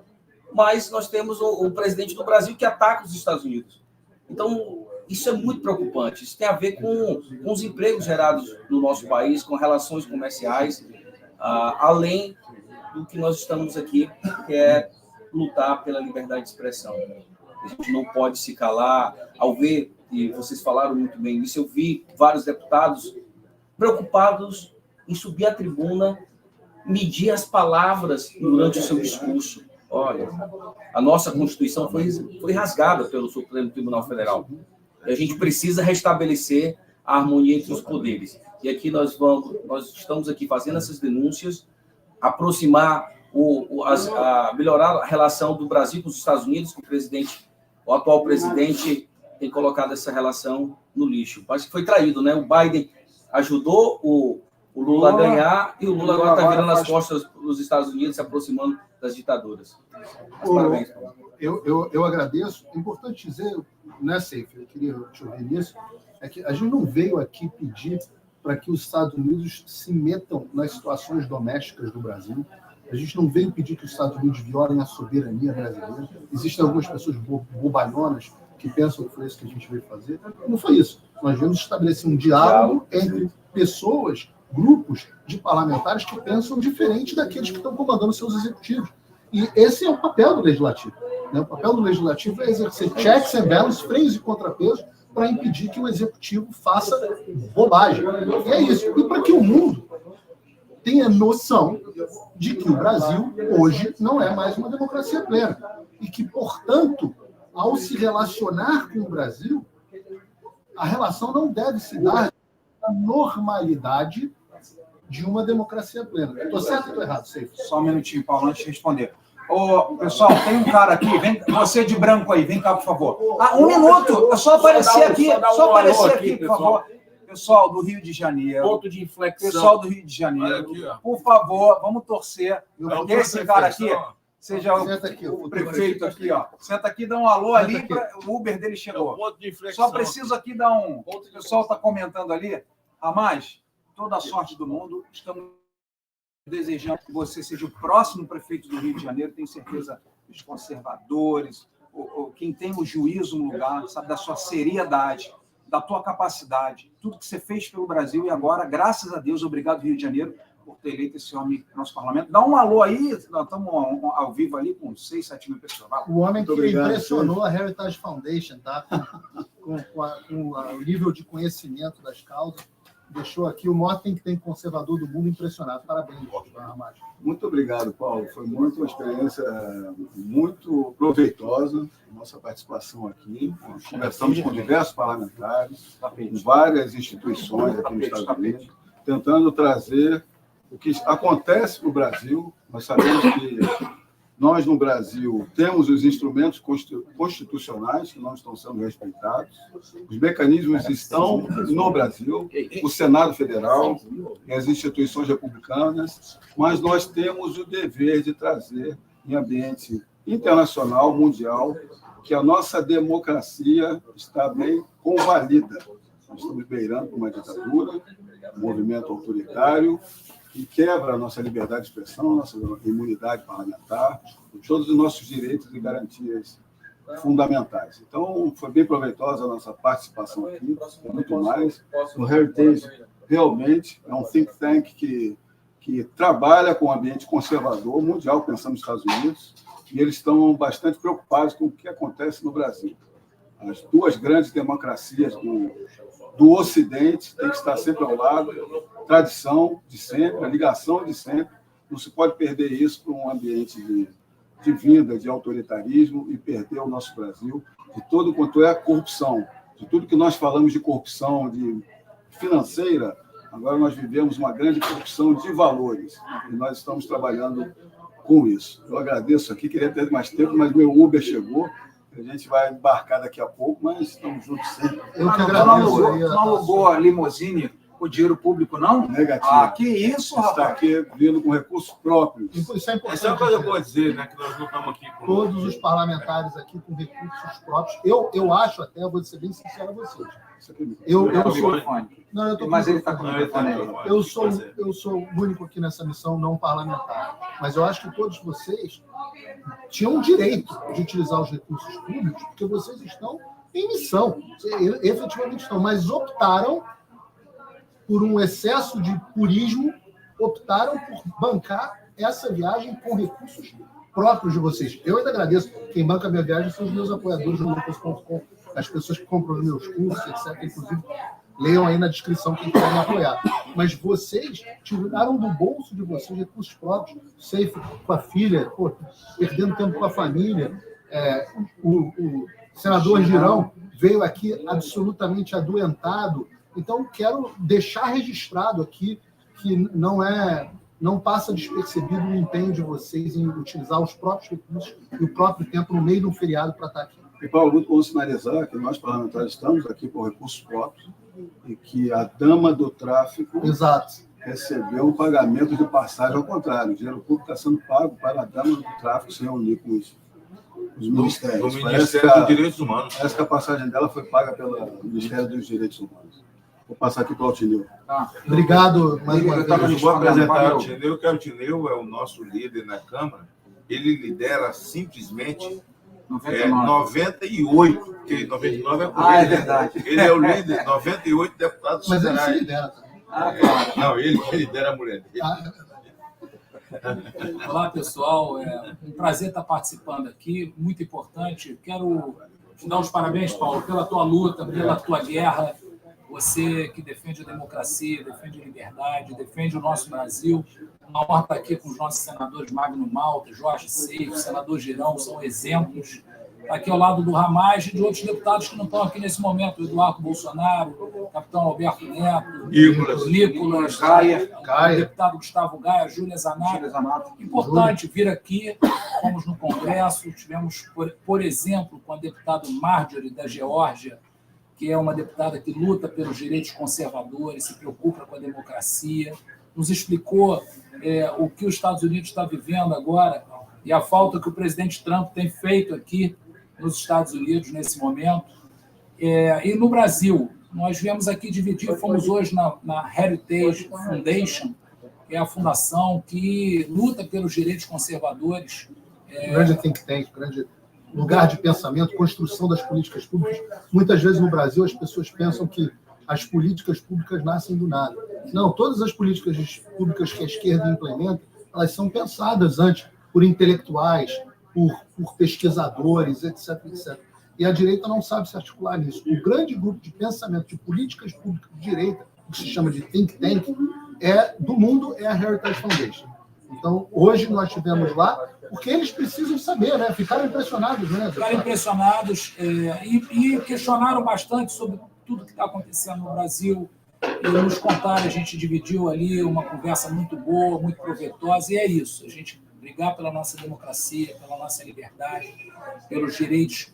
mas nós temos o presidente do Brasil que ataca os Estados Unidos. Então, isso é muito preocupante. Isso tem a ver com os empregos gerados no nosso país, com relações comerciais, além do que nós estamos aqui, que é lutar pela liberdade de expressão. A gente não pode se calar. Ao ver, e vocês falaram muito bem disso, eu vi vários deputados preocupados em subir à tribuna, medir as palavras durante o seu discurso. Olha, a nossa Constituição foi rasgada pelo Supremo Tribunal Federal. E a gente precisa restabelecer a harmonia entre os poderes. E aqui nós estamos aqui fazendo essas denúncias, aproximar, melhorar a relação do Brasil com os Estados Unidos, com o atual presidente tem colocado essa relação no lixo. Parece que foi traído, né? O Biden ajudou o Lula a ganhar e o Lula agora está virando as costas dos Estados Unidos, se aproximando das ditaduras. Parabéns, Paulo. Eu agradeço. É importante dizer, né, Seif, eu queria te ouvir nisso, é que a gente não veio aqui pedir para que os Estados Unidos se metam nas situações domésticas do Brasil. A gente não veio pedir que os Estados Unidos violem a soberania brasileira. Existem algumas pessoas bobalhonas que pensam que foi isso que a gente veio fazer. Não foi isso. Nós viemos estabelecer um diálogo entre pessoas, grupos de parlamentares que pensam diferente daqueles que estão comandando seus executivos. E esse é o papel do legislativo. Né? O papel do legislativo é exercer checks and balances, freios e contrapesos, para impedir que o executivo faça bobagem. E é isso. E para que o mundo tenha noção de que o Brasil, hoje, não é mais uma democracia plena. E que, portanto, ao se relacionar com o Brasil, a relação não deve se dar na normalidade de uma democracia plena. Estou certo ou estou errado, Seif? Só um minutinho, Paulo, antes de responder. Pessoal, tem um cara aqui, vem, você de branco aí, vem cá, por favor. Um minuto, é só aparecer aqui, por favor. Pessoal do Rio de Janeiro. Ponto de inflexão. Pessoal do Rio de Janeiro, aqui, por favor, vamos torcer. Que esse cara aqui seja o prefeito aqui, ó. Senta aqui, dá um alô ali, o Uber dele chegou. Só preciso aqui dar um... O pessoal está comentando ali. Ramaz, toda a sorte do mundo, estamos desejando que você seja o próximo prefeito do Rio de Janeiro. Tenho certeza que os conservadores, quem tem o juízo no lugar, sabe, da sua seriedade, da tua capacidade, tudo que você fez pelo Brasil, e agora, graças a Deus, obrigado, Rio de Janeiro, por ter eleito esse homem no nosso parlamento. Dá um alô aí, nós estamos ao vivo ali com 6, 7 mil pessoas. O homem que impressionou a Heritage Foundation, tá? com o nível de conhecimento das causas. Deixou aqui o maior think tank conservador do mundo impressionado. Parabéns, Ramad. Muito obrigado, Paulo. Foi uma experiência muito proveitosa, nossa participação aqui. Conversamos com diversos parlamentares, com várias instituições aqui nos Estados Unidos, tentando trazer o que acontece no Brasil. Nós sabemos que nós, no Brasil, temos os instrumentos constitucionais que não estão sendo respeitados. Os mecanismos estão no Brasil, o Senado Federal, as instituições republicanas, mas nós temos o dever de trazer, em ambiente internacional, mundial, que a nossa democracia está bem convalida. Nós estamos beirando uma ditadura, um movimento autoritário, que quebra a nossa liberdade de expressão, nossa imunidade parlamentar, todos os nossos direitos e garantias fundamentais. Então, foi bem proveitosa a nossa participação aqui, muito mais. O Heritage realmente é um think tank que trabalha com o ambiente conservador mundial, pensando nos Estados Unidos, e eles estão bastante preocupados com o que acontece no Brasil. As duas grandes democracias do Ocidente têm que estar sempre ao lado, tradição de sempre, a ligação de sempre, não se pode perder isso para um ambiente de vida, de autoritarismo e perder o nosso Brasil de todo quanto é a corrupção, de tudo que nós falamos de corrupção de financeira. Agora nós vivemos uma grande corrupção de valores e nós estamos trabalhando com isso. Eu agradeço aqui, queria ter mais tempo, mas meu Uber chegou, a gente vai embarcar daqui a pouco, mas estamos juntos sempre. Eu que agradeço. Não alugou a limusine o dinheiro público, não? Negativo. Ah, que isso, Está rapaz. aqui vindo com recursos próprios. Isso é importante. Essa é uma coisa boa dizer, né? Que nós não estamos aqui com... Todos os parlamentares aqui com recursos próprios. Eu acho até, vou ser bem sincero a vocês. Eu sou... Não, eu tô Mas com- ele está com o telefone aí. Eu sou o único aqui nessa missão não parlamentar. Mas eu acho que todos vocês tinham o direito de utilizar os recursos públicos, porque vocês estão em missão. Efetivamente estão, mas optaram por um excesso de purismo, optaram por bancar essa viagem com recursos próprios de vocês. Eu ainda agradeço. Quem banca a minha viagem são os meus apoiadores do Lucas.com, as pessoas que compram os meus cursos, etc. Inclusive, leiam aí na descrição quem quer me apoiar. Mas vocês tiraram do bolso de vocês recursos próprios, safe com a filha, pô, perdendo tempo com a família. O senador Girão veio aqui absolutamente adoentado. Então, quero deixar registrado aqui que não passa despercebido o empenho de vocês em utilizar os próprios recursos e o próprio tempo no meio de um feriado para estar aqui. E, Paulo, muito bom sinalizar que nós, parlamentares, estamos aqui com recursos próprios e que a dama do tráfico Exato. recebeu o pagamento de passagem ao contrário. O dinheiro público está sendo pago para a dama do tráfico se reunir com os ministérios. Do Parece Ministério que dos Direitos Humanos. Parece que a passagem dela foi paga pelo Ministério dos Direitos Humanos. Vou passar aqui para o Altinil. Obrigado mais uma Eu vez. vou apresentar o Tineu, que o Tineu é o nosso líder na Câmara. Ele lidera simplesmente 98, porque 99 é por ele. É verdade. Ele é o líder, 98 deputados Mas ele se federais. lidera também. Claro. Não, ele lidera a mulher dele. Olá, pessoal. É um prazer estar participando aqui, muito importante. Quero te dar os parabéns, Paulo, pela tua luta, pela tua guerra. Você que defende a democracia, defende a liberdade, defende o nosso Brasil. Uma honra estar aqui com os nossos senadores Magno Malta, Jorge Seif, senador Girão, são exemplos. Aqui ao lado do Ramage e de outros deputados que não estão aqui nesse momento, o Eduardo Bolsonaro, o capitão Alberto Neto, Nicolas Gaia, o deputado Gustavo Gaia, Júlia Zanato. Importante vir aqui, fomos no Congresso, tivemos, por exemplo, com a deputada Marjorie da Geórgia, que é uma deputada que luta pelos direitos conservadores, se preocupa com a democracia, nos explicou o que os Estados Unidos está vivendo agora e a falta que o presidente Trump tem feito aqui nos Estados Unidos nesse momento. E no Brasil, nós viemos aqui dividir, fomos hoje na Heritage Foundation, que é a fundação que luta pelos direitos conservadores. Grande think tank, grande lugar de pensamento, construção das políticas públicas. Muitas vezes no Brasil as pessoas pensam que as políticas públicas nascem do nada. Não, todas as políticas públicas que a esquerda implementa, elas são pensadas antes por intelectuais, por pesquisadores, etc, etc. E a direita não sabe se articular nisso. O grande grupo de pensamento de políticas públicas de direita, que se chama de think tank, do mundo é a Heritage Foundation. Então, hoje nós estivemos lá, porque eles precisam saber, né? Ficaram impressionados, né? Ficaram impressionados e questionaram bastante sobre tudo que está acontecendo no Brasil. E nos contaram, a gente dividiu ali uma conversa muito boa, muito proveitosa, e é isso, a gente brigar pela nossa democracia, pela nossa liberdade, pelos direitos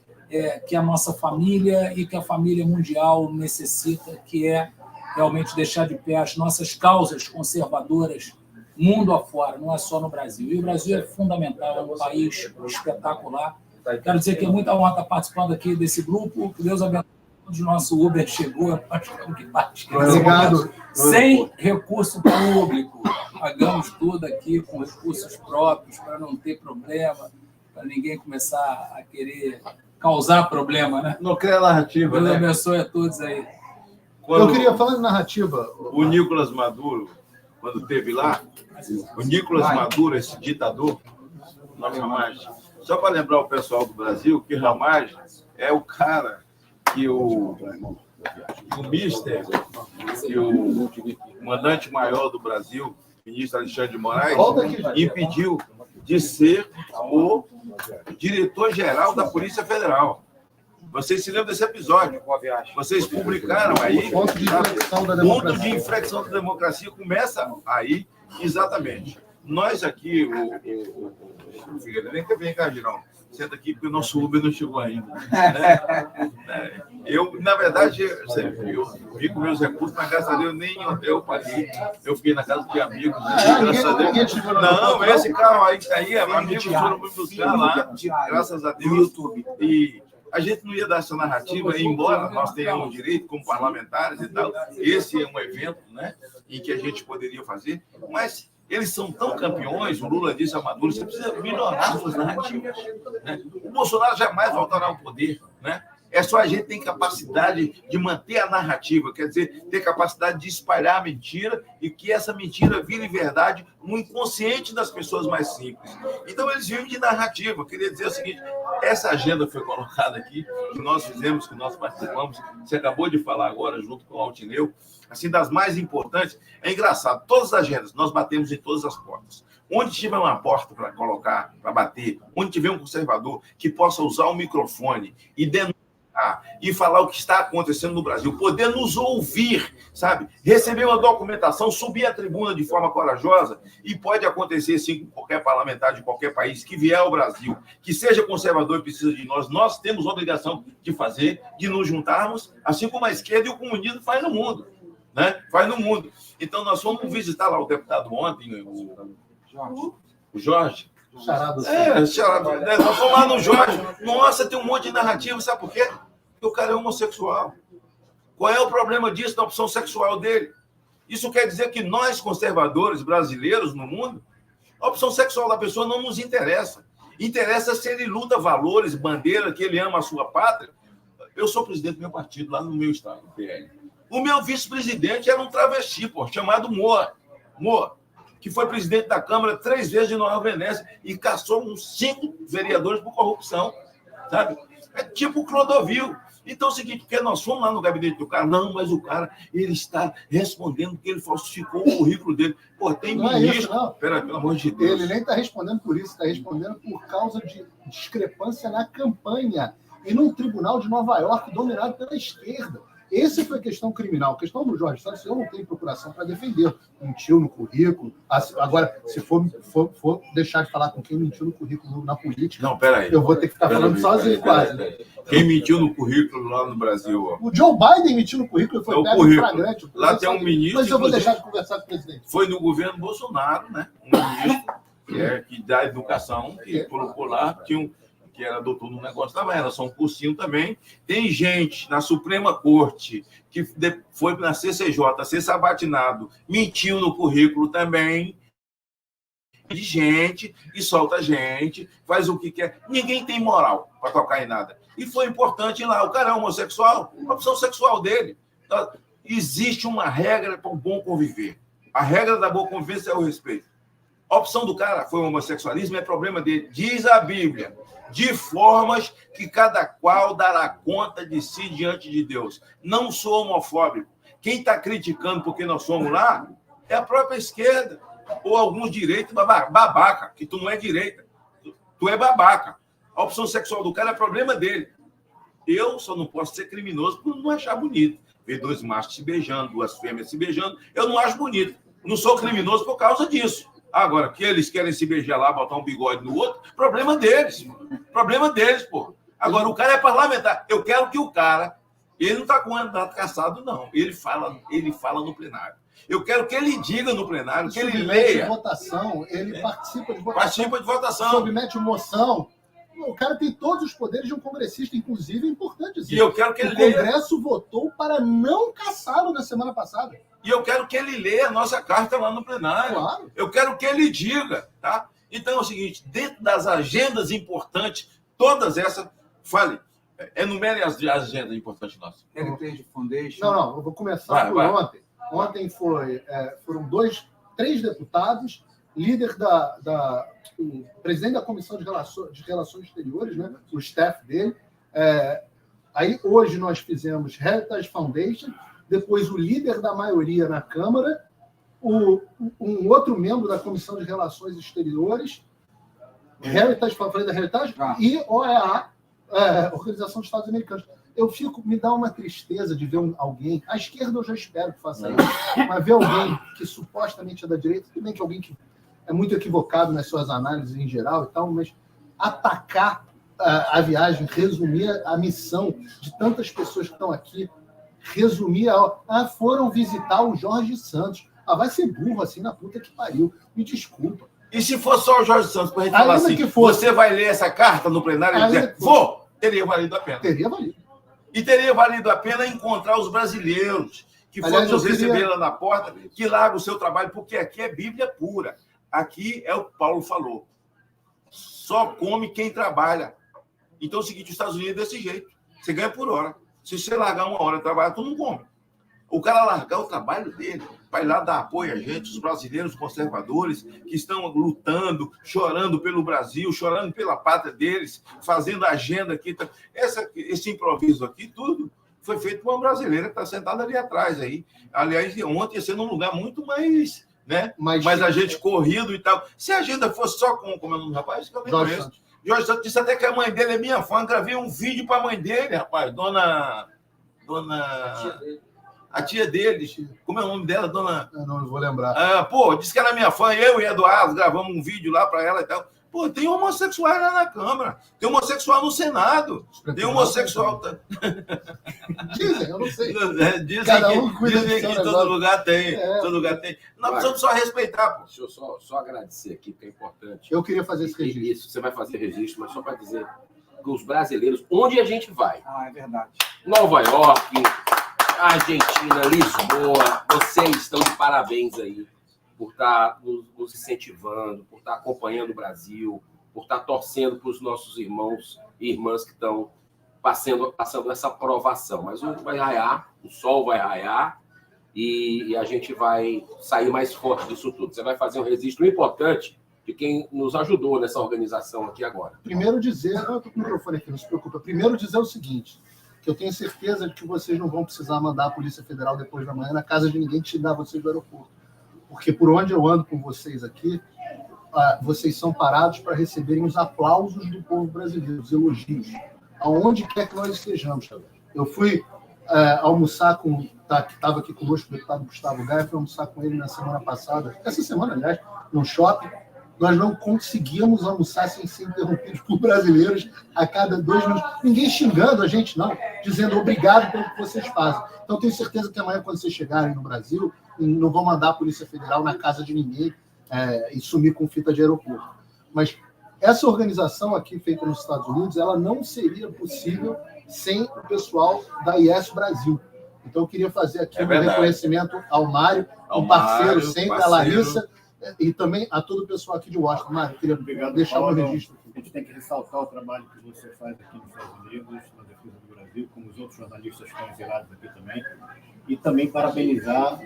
que a nossa família e que a família mundial necessita, que é realmente deixar de pé as nossas causas conservadoras mundo afora, não é só no Brasil. E o Brasil é fundamental, é um país espetacular. Quero dizer que é muita honra estar participando aqui desse grupo, que Deus abençoe. O nosso Uber chegou, nós temos que partir. Obrigado. Sem recurso público. Pagamos tudo aqui com recursos próprios para não ter problema, para ninguém começar a querer causar problema, né? Não cria narrativa, Deus né? abençoe a todos aí. Eu queria falar de narrativa. O Nicolás Maduro, quando esteve lá, o Nicolás Maduro, esse ditador, Ramage, só para lembrar o pessoal do Brasil que Ramage é o cara que o Mister, que o comandante maior do Brasil, ministro Alexandre de Moraes, impediu de ser o diretor-geral da Polícia Federal. Vocês se lembram desse episódio? Vocês publicaram aí. Ponto de inflexão da Ponto democracia. de inflexão da democracia começa aí, exatamente. Nós aqui, o Figueiredo, vem cá, Girão. Senta aqui, porque o nosso Uber não chegou ainda. Né? Eu, na verdade, eu vi com meus recursos, mas graças a Deus nem hotel paguei. Eu fiquei na casa de amigos. Graças a Deus. Não, esse carro aí que tá aí, amigos foram me buscar lá, graças a Deus. E a gente não ia dar essa narrativa, embora nós tenhamos direito, como parlamentares e tal. Esse é um evento, né, em que a gente poderia fazer, mas eles são tão campeões, o Lula disse a Maduro, você precisa melhorar suas narrativas. Né? O Bolsonaro jamais voltará ao poder. Né? É só a gente ter capacidade de manter a narrativa, quer dizer, ter capacidade de espalhar a mentira e que essa mentira vire verdade no inconsciente das pessoas mais simples. Então, eles vivem de narrativa. Eu queria dizer o seguinte, essa agenda foi colocada aqui, que nós fizemos, que nós participamos, você acabou de falar agora, junto com o Altineu, assim, das mais importantes. É engraçado, todas as agendas, nós batemos em todas as portas. Onde tiver uma porta para colocar, para bater, onde tiver um conservador que possa usar o microfone e denunciar e falar o que está acontecendo no Brasil, poder nos ouvir, sabe? Receber uma documentação, subir à tribuna de forma corajosa, e pode acontecer, sim, com qualquer parlamentar de qualquer país que vier ao Brasil, que seja conservador e precisa de nós temos a obrigação de fazer, de nos juntarmos, assim como a esquerda e o comunismo faz no mundo. Né? Faz no mundo. Então, nós fomos visitar lá o deputado ontem, o Jorge. Nós fomos lá no Jorge. Nossa, tem um monte de narrativa, sabe por quê? Porque o cara é homossexual. Qual é o problema disso, da opção sexual dele? Isso quer dizer que nós, conservadores brasileiros no mundo, a opção sexual da pessoa não nos interessa. Interessa se ele luta valores, bandeira, que ele ama a sua pátria. Eu sou presidente do meu partido, lá no meu estado, o PL. O meu vice-presidente era um travesti, chamado Moa, que foi presidente da Câmara 3 vezes de Nova Venécia e caçou uns 5 vereadores por corrupção, sabe? É tipo o Clodovil. Então é o seguinte, porque nós fomos lá no gabinete do cara, não, mas o cara, ele está respondendo que ele falsificou o currículo dele. Pô, tem não ministro... É isso, não. Pera, pelo amor de Deus. Ele nem está respondendo por isso, está respondendo por causa de discrepância na campanha e num tribunal de Nova York dominado pela esquerda. Essa foi a questão criminal. A questão do Jorge Santos, eu não tenho procuração para defender. Mentiu no currículo. Agora, se for deixar de falar com quem mentiu no currículo na política, não, peraí. Eu vou ter que ficar falando sozinho quase. Quem mentiu no currículo lá no Brasil? Ó. O Joe Biden mentiu no currículo e foi pego em flagrante. Lá tem um ministro... Mas eu vou deixar de conversar com o presidente. Foi no governo Bolsonaro, né? Um ministro que da educação, que colocou lá, que era doutor no negócio da era só um cursinho também. Tem gente na Suprema Corte que foi na CCJ ser sabatinado, mentiu no currículo também, de gente, e solta gente, faz o que quer. Ninguém tem moral para tocar em nada. E foi importante lá, o cara é homossexual, a opção sexual dele. Então, existe uma regra para o bom conviver. A regra da boa convivência é o respeito. A opção do cara foi o homossexualismo, é problema dele. Diz a Bíblia, de formas que cada qual dará conta de si diante de Deus. Não sou homofóbico. Quem está criticando porque nós somos lá é a própria esquerda. Ou alguns direitos babaca, que tu não é direita. Tu é babaca. A opção sexual do cara é problema dele. Eu só não posso ser criminoso por não achar bonito. Ver 2 machos se beijando, 2 fêmeas se beijando, eu não acho bonito. Não sou criminoso por causa disso. Agora, que eles querem se beijar lá, botar um bigode no outro, problema deles. Problema deles, pô. Agora, o cara é parlamentar. Eu quero que o cara... Ele não está com o mandato cassado, não. Ele fala no plenário. Eu quero que ele diga no plenário, que ele leia. Votação, ele participa de votação. Participa de votação. Submete moção. O cara tem todos os poderes de um congressista, inclusive, é importante dizer. E eu quero que ele leia. O Congresso votou para não caçá-lo na semana passada. E eu quero que ele leia a nossa carta lá no plenário. Claro. Eu quero que ele diga, tá? Então é o seguinte, dentro das agendas importantes, todas essas, fale, enumere as agendas importantes nossas. Heritage Foundation. Não, eu vou começar por ontem. Ontem foram 3 deputados, líder o presidente da Comissão de Relações Exteriores, né, o staff dele. Aí hoje nós fizemos Heritage Foundation, depois o líder da maioria na Câmara, um outro membro da Comissão de Relações Exteriores, Heritage, falei da Heritage, e OEA, Organização dos Estados Americanos. Me dá uma tristeza de ver alguém, à esquerda eu já espero que faça isso, mas ver alguém que supostamente é da direita, tudo bem que alguém que é muito equivocado nas suas análises em geral e tal, mas atacar a viagem, resumir a missão de tantas pessoas que estão aqui, resumir foram visitar o Jorge Santos. Vai ser burro assim na puta que pariu. Me desculpa. E se for só o Jorge Santos, para a gente falar assim, você vai ler essa carta no plenário e dizer, teria valido a pena. Teria valido. E teria valido a pena encontrar os brasileiros que foram nos receber lá na porta, que largam o seu trabalho, porque aqui é Bíblia pura. Aqui é o que Paulo falou. Só come quem trabalha. Então é o seguinte, os Estados Unidos é desse jeito. Você ganha por hora. Se você largar uma hora de trabalho, tu não come. O cara largar o trabalho dele, vai lá dar apoio a gente, os brasileiros conservadores que estão lutando, chorando pelo Brasil, chorando pela pátria deles, fazendo agenda aqui. Esse improviso aqui, tudo foi feito por uma brasileira que está sentada ali atrás. Aí. Aliás, ontem ia ser num lugar muito mais... Né? Mas a gente corrido e tal. Se a agenda fosse só com o nome do rapaz, que eu nem conheço. Jorge Santos disse até que a mãe dele é minha fã. Gravei um vídeo para a mãe dele, rapaz. Dona... A tia dele. Como é o nome dela? Dona... Eu não vou lembrar. Disse que era minha fã. Eu e Eduardo gravamos um vídeo lá para ela e tal. Tem homossexuais lá na Câmara. Tem homossexual no Senado. Tem homossexual... Dizem, eu não sei. Dizem que todo lugar tem. Todo lugar tem. Nós precisamos só respeitar. Pô. Deixa eu só agradecer aqui, que é importante. Eu queria fazer esse registro. Isso, você vai fazer registro, mas só para dizer que os brasileiros, onde a gente vai? É verdade. Nova York, Argentina, Lisboa, vocês estão de parabéns aí por estar nos incentivando, por estar acompanhando o Brasil, por estar torcendo para os nossos irmãos e irmãs que estão passando essa provação. Mas vai raiar, o sol vai raiar e a gente vai sair mais forte disso tudo. Você vai fazer um registro importante de quem nos ajudou nessa organização aqui agora. Primeiro dizer... Eu estou com o microfone aqui, não se preocupa. Primeiro dizer o seguinte, que eu tenho certeza de que vocês não vão precisar mandar a Polícia Federal depois da manhã na casa de ninguém tirar vocês do aeroporto. Porque por onde eu ando com vocês aqui, vocês são parados para receberem os aplausos do povo brasileiro, os elogios, aonde quer que nós estejamos. Eu fui almoçar que estava aqui conosco, o deputado Gustavo Gaia, fui almoçar com ele na semana passada, essa semana, aliás, no shopping. Nós não conseguíamos almoçar sem ser interrompidos por brasileiros a cada 2 minutos. Ninguém xingando a gente, não, dizendo obrigado pelo que vocês fazem. Então, tenho certeza que amanhã, quando vocês chegarem no Brasil, não vão mandar a Polícia Federal na casa de ninguém e sumir com fita de aeroporto. Mas essa organização aqui, feita nos Estados Unidos, ela não seria possível sem o pessoal da IS Brasil. Então, eu queria fazer aqui um reconhecimento ao Mário, um parceiro sempre, a Larissa, e também a todo o pessoal aqui de Washington. Mário, eu queria deixar um registro aqui. A gente tem que ressaltar o trabalho que você faz aqui nos Estados Unidos, na defesa do Brasil, como os outros jornalistas que estão exilados aqui também, e também parabenizar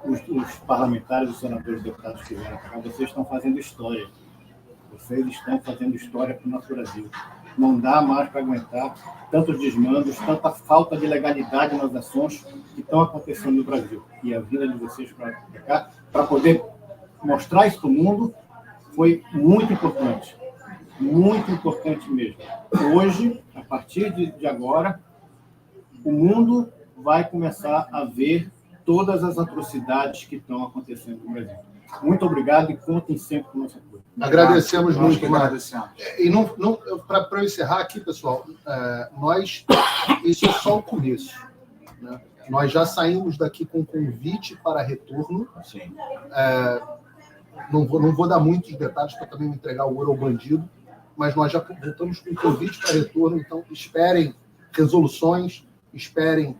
os parlamentares, os senadores e deputados que vieram para cá. Vocês estão fazendo história. Vocês estão fazendo história para o nosso Brasil. Não dá mais para aguentar tantos desmandos, tanta falta de legalidade nas ações que estão acontecendo no Brasil. E a vinda de vocês para cá, para poder mostrar isso para o mundo, foi muito importante mesmo. Hoje, a partir de agora, o mundo vai começar a ver todas as atrocidades que estão acontecendo no Brasil. Muito obrigado e contem sempre com o nosso apoio. Agradecemos muito, Mário. E para eu encerrar aqui, pessoal, isso é só o começo. Né? Nós já saímos daqui com convite para retorno. Sim. Não vou dar muitos detalhes para também não entregar o ouro ao bandido, mas nós já voltamos com convite para retorno, então esperem resoluções, esperem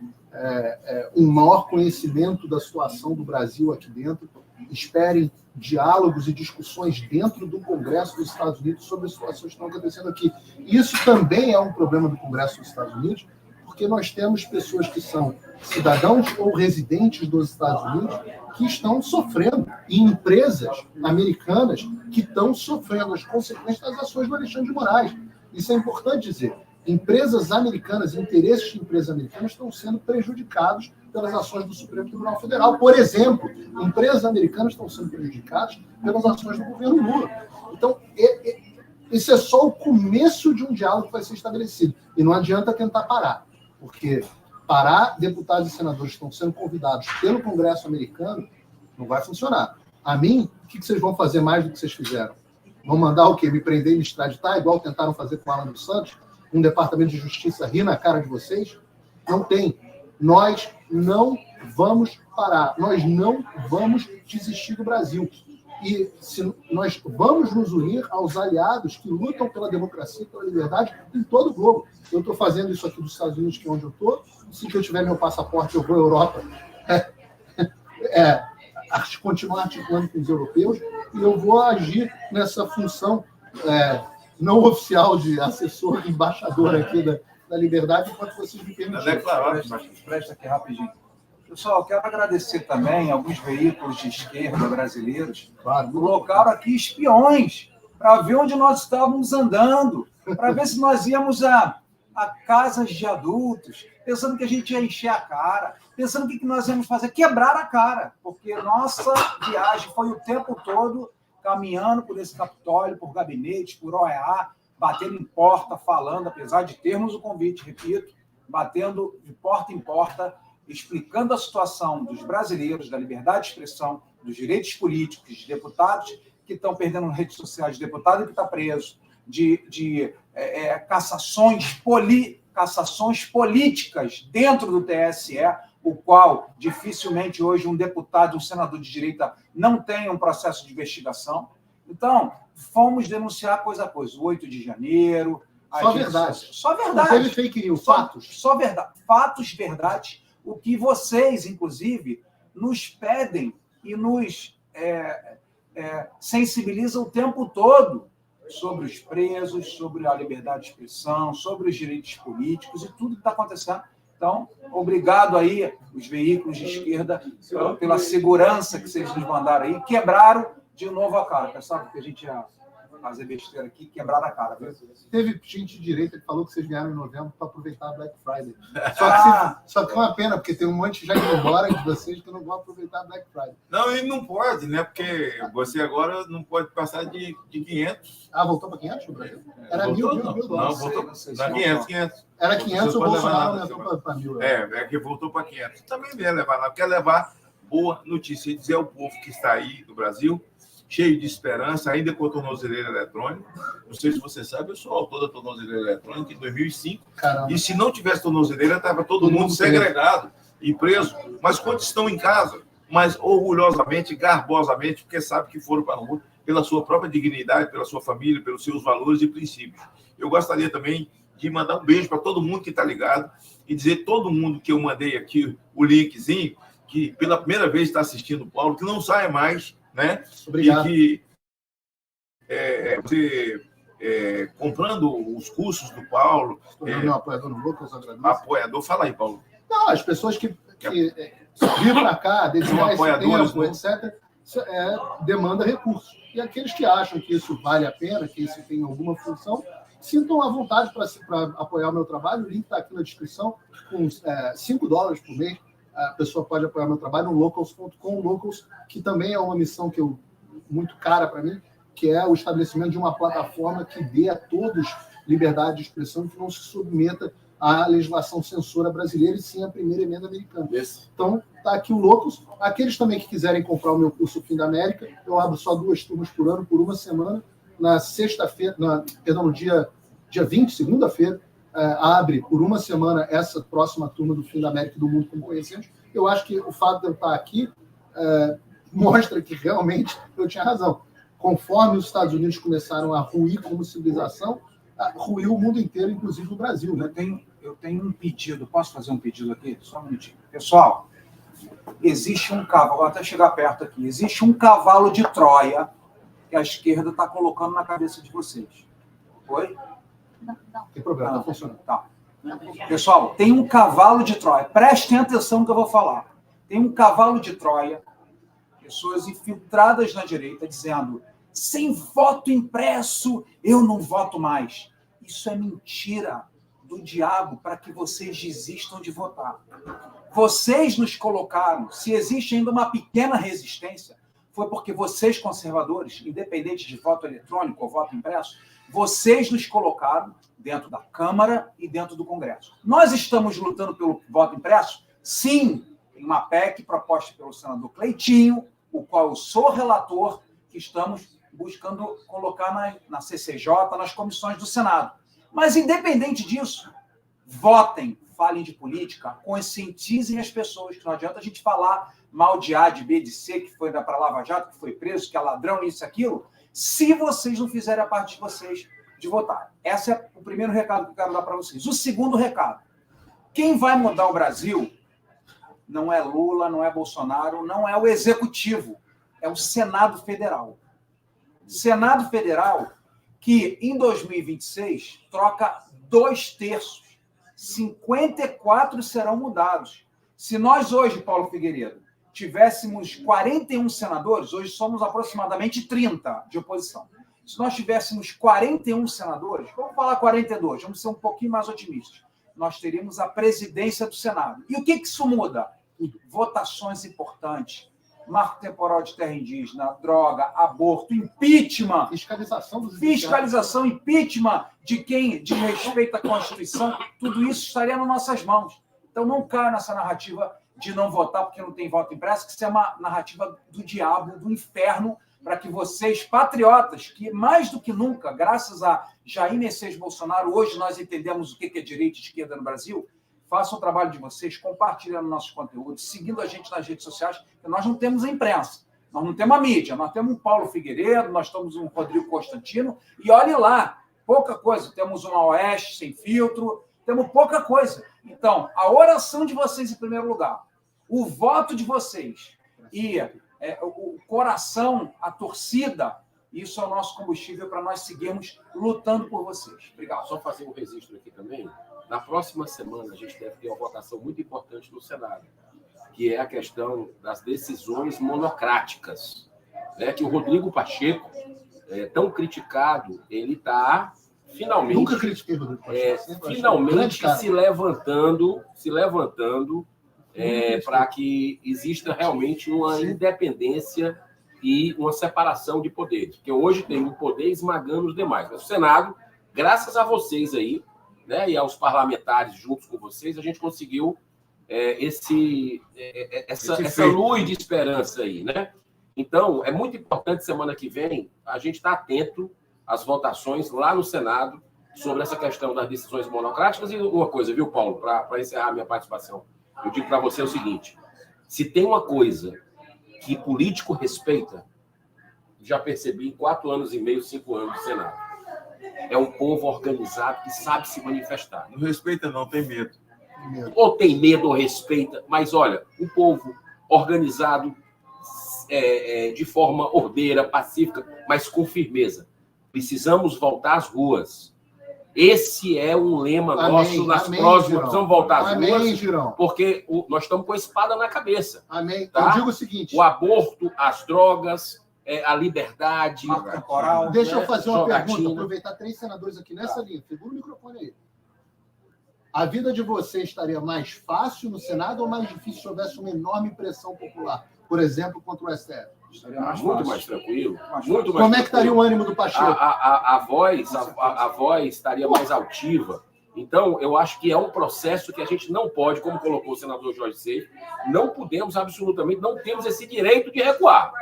um maior conhecimento da situação do Brasil aqui dentro, esperem diálogos e discussões dentro do Congresso dos Estados Unidos sobre as situações que estão acontecendo aqui. Isso também é um problema do Congresso dos Estados Unidos, porque nós temos pessoas que são cidadãos ou residentes dos Estados Unidos que estão sofrendo, e empresas americanas que estão sofrendo as consequências das ações do Alexandre de Moraes. Isso é importante dizer. Empresas americanas, interesses de empresas americanas estão sendo prejudicados pelas ações do Supremo Tribunal Federal. Por exemplo, empresas americanas estão sendo prejudicadas pelas ações do governo Lula. Então, Esse é só o começo de um diálogo que vai ser estabelecido. E não adianta tentar parar, porque parar deputados e senadores que estão sendo convidados pelo Congresso americano não vai funcionar. A mim, o que vocês vão fazer mais do que vocês fizeram? Vão mandar o quê? Me prender e me extraditar, igual tentaram fazer com o Alan dos Santos? Um departamento de justiça rir na cara de vocês? Não tem. Nós não vamos parar. Nós não vamos desistir do Brasil. E nós vamos nos unir aos aliados que lutam pela democracia e pela liberdade em todo o globo. Eu estou fazendo isso aqui dos Estados Unidos, que é onde eu estou. Se eu tiver meu passaporte, eu vou à Europa. Continuar articulando com os europeus, e eu vou agir nessa função não oficial de assessor, embaixador aqui da liberdade, enquanto vocês me permitirem. Presta aqui rapidinho. Pessoal, quero agradecer também alguns veículos de esquerda brasileiros que colocaram aqui espiões para ver onde nós estávamos andando, para ver se nós íamos a casas de adultos, pensando que a gente ia encher a cara, pensando que nós íamos fazer, quebrar a cara, porque nossa viagem foi o tempo todo caminhando por esse Capitólio, por gabinetes, por OEA, batendo em porta, falando, apesar de termos o convite, repito, batendo de porta em porta, explicando a situação dos brasileiros, da liberdade de expressão, dos direitos políticos, de deputados que estão perdendo redes sociais, de deputado que está preso, de cassações políticas dentro do TSE, o qual dificilmente hoje um deputado, um senador de direita não tem um processo de investigação. Então, fomos denunciar coisa a coisa. O 8 de janeiro... Só verdade. Só verdade. Não teve fake news, fatos. Só verdade. Fatos, verdade. O que vocês, inclusive, nos pedem e nos sensibilizam o tempo todo sobre os presos, sobre a liberdade de expressão, sobre os direitos políticos e tudo que está acontecendo. Então, obrigado aí, os veículos de esquerda, pela segurança que vocês nos mandaram aí. Quebraram de novo a cara. Pensava que a gente ia fazer besteira aqui, quebraram a cara. Viu? Teve gente de direita que falou que vocês vieram em novembro para aproveitar a Black Friday. Só que é uma pena, porque tem um monte já indo embora de vocês que não vão aproveitar a Black Friday. Não, e não pode, né? Porque você agora não pode passar de 500. Ah, voltou para 500 no Brasil? Era voltou, mil não, dólares. Não, voltou para 500. Era 500, o Bolsonaro aumentou para 1000. É que voltou para 500. Também não ia levar nada, quer levar boa notícia e dizer ao povo que está aí do Brasil, cheio de esperança, ainda com a tornozeleira eletrônica. Não sei se você sabe, eu sou autor da tornozeleira eletrônica em 2005. Caramba. E se não tivesse tornozeleira, estava todo mundo segregado e preso. Mas quando estão em casa, mas orgulhosamente, garbosamente, porque sabe que foram para a rua pela sua própria dignidade, pela sua família, pelos seus valores e princípios. Eu gostaria também de mandar um beijo para todo mundo que está ligado e dizer todo mundo que eu mandei aqui o linkzinho, que pela primeira vez está assistindo o Paulo, que não saia mais, né? Obrigado. E que você comprando os cursos do Paulo. Meu apoiador no Lucas, agradeço. Apoiador, fala aí, Paulo. Não, as pessoas que vir para cá, dedicar esse tempo, etc., demanda recursos. E aqueles que acham que isso vale a pena, que isso tem alguma função, sintam à vontade para apoiar o meu trabalho. O link está aqui na descrição, com $5 por mês. A pessoa pode apoiar meu trabalho no locals.com, Locals, que também é uma missão muito cara para mim, que é o estabelecimento de uma plataforma que dê a todos liberdade de expressão, que não se submeta à legislação censora brasileira e sim à primeira emenda americana. Então, está aqui o Locals. Aqueles também que quiserem comprar o meu curso Fim da América, eu abro só 2 turmas por ano, por uma semana. Na sexta-feira, no dia 20, segunda-feira, abre por uma semana essa próxima turma do Fim da América e do Mundo como conhecemos. Eu acho que o fato de eu estar aqui mostra que realmente eu tinha razão. Conforme os Estados Unidos começaram a ruir como civilização, ruiu o mundo inteiro, inclusive o Brasil. Né? Eu tenho um pedido. Posso fazer um pedido aqui? Só um minutinho. Pessoal, existe um cavalo, vou até chegar perto aqui, existe um cavalo de Troia que a esquerda está colocando na cabeça de vocês. Oi? Não tem problema, está funcionando. Tá. Pessoal, tem um cavalo de Troia. Prestem atenção no que eu vou falar. Tem um cavalo de Troia, pessoas infiltradas na direita, dizendo: sem voto impresso, eu não voto mais. Isso é mentira do diabo para que vocês desistam de votar. Vocês nos colocaram, se existe ainda uma pequena resistência, foi porque vocês, conservadores, independente de voto eletrônico ou voto impresso, vocês nos colocaram dentro da Câmara e dentro do Congresso. Nós estamos lutando pelo voto impresso? Sim, em uma PEC proposta pelo senador Cleitinho, o qual eu sou relator, que estamos buscando colocar na CCJ, nas comissões do Senado. Mas, independente disso, votem, falem de política, conscientizem as pessoas, que não adianta a gente falar mal de A, de B, de C, que foi para a Lava Jato, que foi preso, que é ladrão, isso, aquilo, se vocês não fizerem a parte de vocês de votar. Esse é o primeiro recado que eu quero dar para vocês. O segundo recado, quem vai mudar o Brasil não é Lula, não é Bolsonaro, não é o Executivo, é o Senado Federal. Senado Federal que, em 2026, troca 2/3. 54 serão mudados. Se nós hoje, Paulo Figueiredo, tivéssemos 41 senadores, hoje somos aproximadamente 30 de oposição. Se nós tivéssemos 41 senadores, vamos falar 42, vamos ser um pouquinho mais otimistas, nós teríamos a presidência do Senado. E o que isso muda? Votações importantes, marco temporal de terra indígena, droga, aborto, impeachment. Fiscalização, impeachment de quem desrespeita a Constituição, tudo isso estaria nas nossas mãos. Então não caia nessa narrativa de não votar porque não tem voto impresso, que isso é uma narrativa do diabo, do inferno, para que vocês, patriotas, que mais do que nunca, graças a Jair Messias Bolsonaro, hoje nós entendemos o que é direita e esquerda no Brasil, façam o trabalho de vocês, compartilhando nossos conteúdos, seguindo a gente nas redes sociais, porque nós não temos a imprensa, nós não temos a mídia, nós temos um Paulo Figueiredo, nós temos um Rodrigo Constantino, e olhe lá, pouca coisa, temos uma Oeste sem filtro, temos pouca coisa. Então, a oração de vocês em primeiro lugar, o voto de vocês e o coração, a torcida, isso é o nosso combustível para nós seguirmos lutando por vocês. Obrigado. Só fazer um registro aqui também. Na próxima semana, a gente deve ter uma votação muito importante no Senado, que é a questão das decisões monocráticas, né? Que o Rodrigo Pacheco, tão criticado, ele está finalmente... Nunca critiquei o Rodrigo Pacheco. Finalmente se levantando para que exista realmente uma independência e uma separação de poderes. Porque hoje tem um poder esmagando os demais. Mas o Senado, graças a vocês aí, né, e aos parlamentares juntos com vocês, a gente conseguiu essa luz de esperança aí, né? Então, é muito importante, semana que vem, a gente estar atento às votações lá no Senado sobre essa questão das decisões monocráticas. E uma coisa, viu, Paulo, para encerrar a minha participação, eu digo para você o seguinte, se tem uma coisa que político respeita, já percebi em 4 anos e meio, 5 anos de Senado, é um povo organizado que sabe se manifestar. Não respeita, não, tem medo. Ou tem medo ou respeita, mas olha, o povo organizado de forma ordeira, pacífica, mas com firmeza. Precisamos voltar às ruas. Esse é um lema nosso nas próximas. Girão. Precisamos voltar às ruas, Girão. Porque nós estamos com a espada na cabeça. Amém. Tá? Eu digo o seguinte... O aborto, as drogas, a liberdade... Temporal, Deixa eu fazer uma jogatina. pergunta, aproveitar 3 senadores aqui nessa linha. Segura o microfone aí. A vida de vocês estaria mais fácil no Senado ou mais difícil se houvesse uma enorme pressão popular? Por exemplo, contra o STF? Muito mais tranquilo. Como é que estaria o ânimo do Pacheco? A voz estaria mais altiva. Então, eu acho que é um processo que a gente não pode, como colocou o senador Jorge Seif, não podemos absolutamente, não temos esse direito de recuar.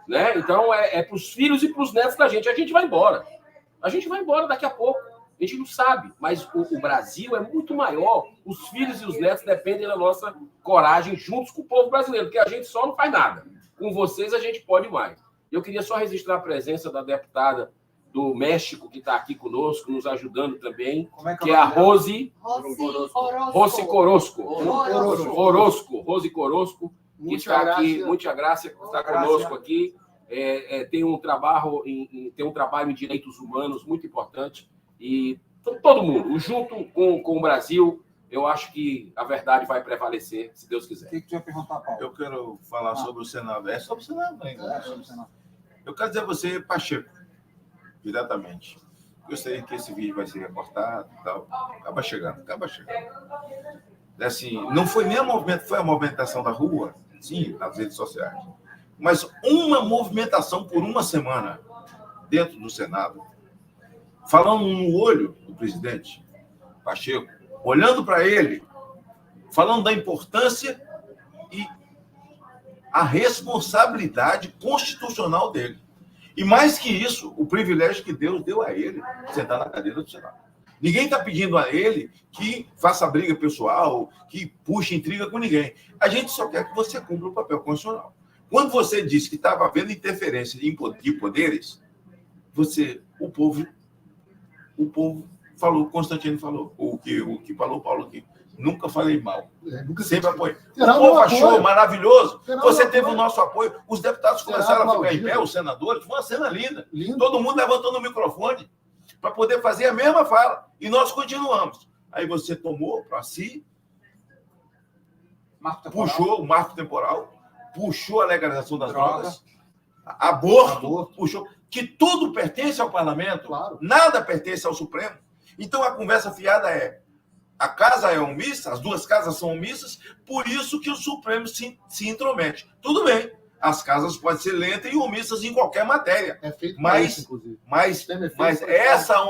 Né? Então, é para os filhos e para os netos da gente. A gente vai embora. A gente vai embora daqui a pouco. A gente não sabe, mas o Brasil é muito maior. Os filhos e os netos dependem da nossa coragem juntos com o povo brasileiro, porque a gente só não faz nada. Com vocês, a gente pode mais. Eu queria só registrar a presença da deputada do México, que está aqui conosco, nos ajudando também, que é a Rose Corosco, que está aqui, muita graça, está conosco aqui. Tem um trabalho em direitos humanos muito importante. E todo mundo, junto com o Brasil, eu acho que a verdade vai prevalecer, se Deus quiser. O que tu ia perguntar, Paulo? Eu quero falar sobre o Senado. É sobre o Senado ainda. Sobre o Senado. Eu quero dizer a você, Pacheco, diretamente. Eu sei que esse vídeo vai ser recortado e tal. Acaba chegando. Assim, não foi nem a movimentação, foi a movimentação da rua, sim, nas redes sociais. mas uma movimentação por uma semana dentro do Senado, falando no olho do presidente Pacheco, olhando para ele, falando da importância e a responsabilidade constitucional dele. E mais que isso, o privilégio que Deus deu a ele de sentar na cadeira do Senado. Ninguém está pedindo a ele que faça briga pessoal, que puxe intriga com ninguém. A gente só quer que você cumpra o papel constitucional. Quando você disse que estava havendo interferência de poderes, o povo falou, Constantino falou, o que falou Paulo aqui. Nunca falei mal. Sempre apoio. O povo achou maravilhoso. Você teve o nosso apoio. Os deputados começaram a ficar em pé, os senadores. Foi uma cena linda. Todo mundo levantando o microfone para poder fazer a mesma fala. E nós continuamos. Aí você tomou para si, puxou o marco temporal, puxou a legalização das drogas, aborto, puxou. Que tudo pertence ao parlamento, nada pertence ao Supremo. Então a conversa fiada é: a casa é omissa, as duas casas são omissas, por isso que o Supremo se intromete. Tudo bem, as casas podem ser lentas e omissas em qualquer matéria. É feito mas, isso, inclusive. mas essa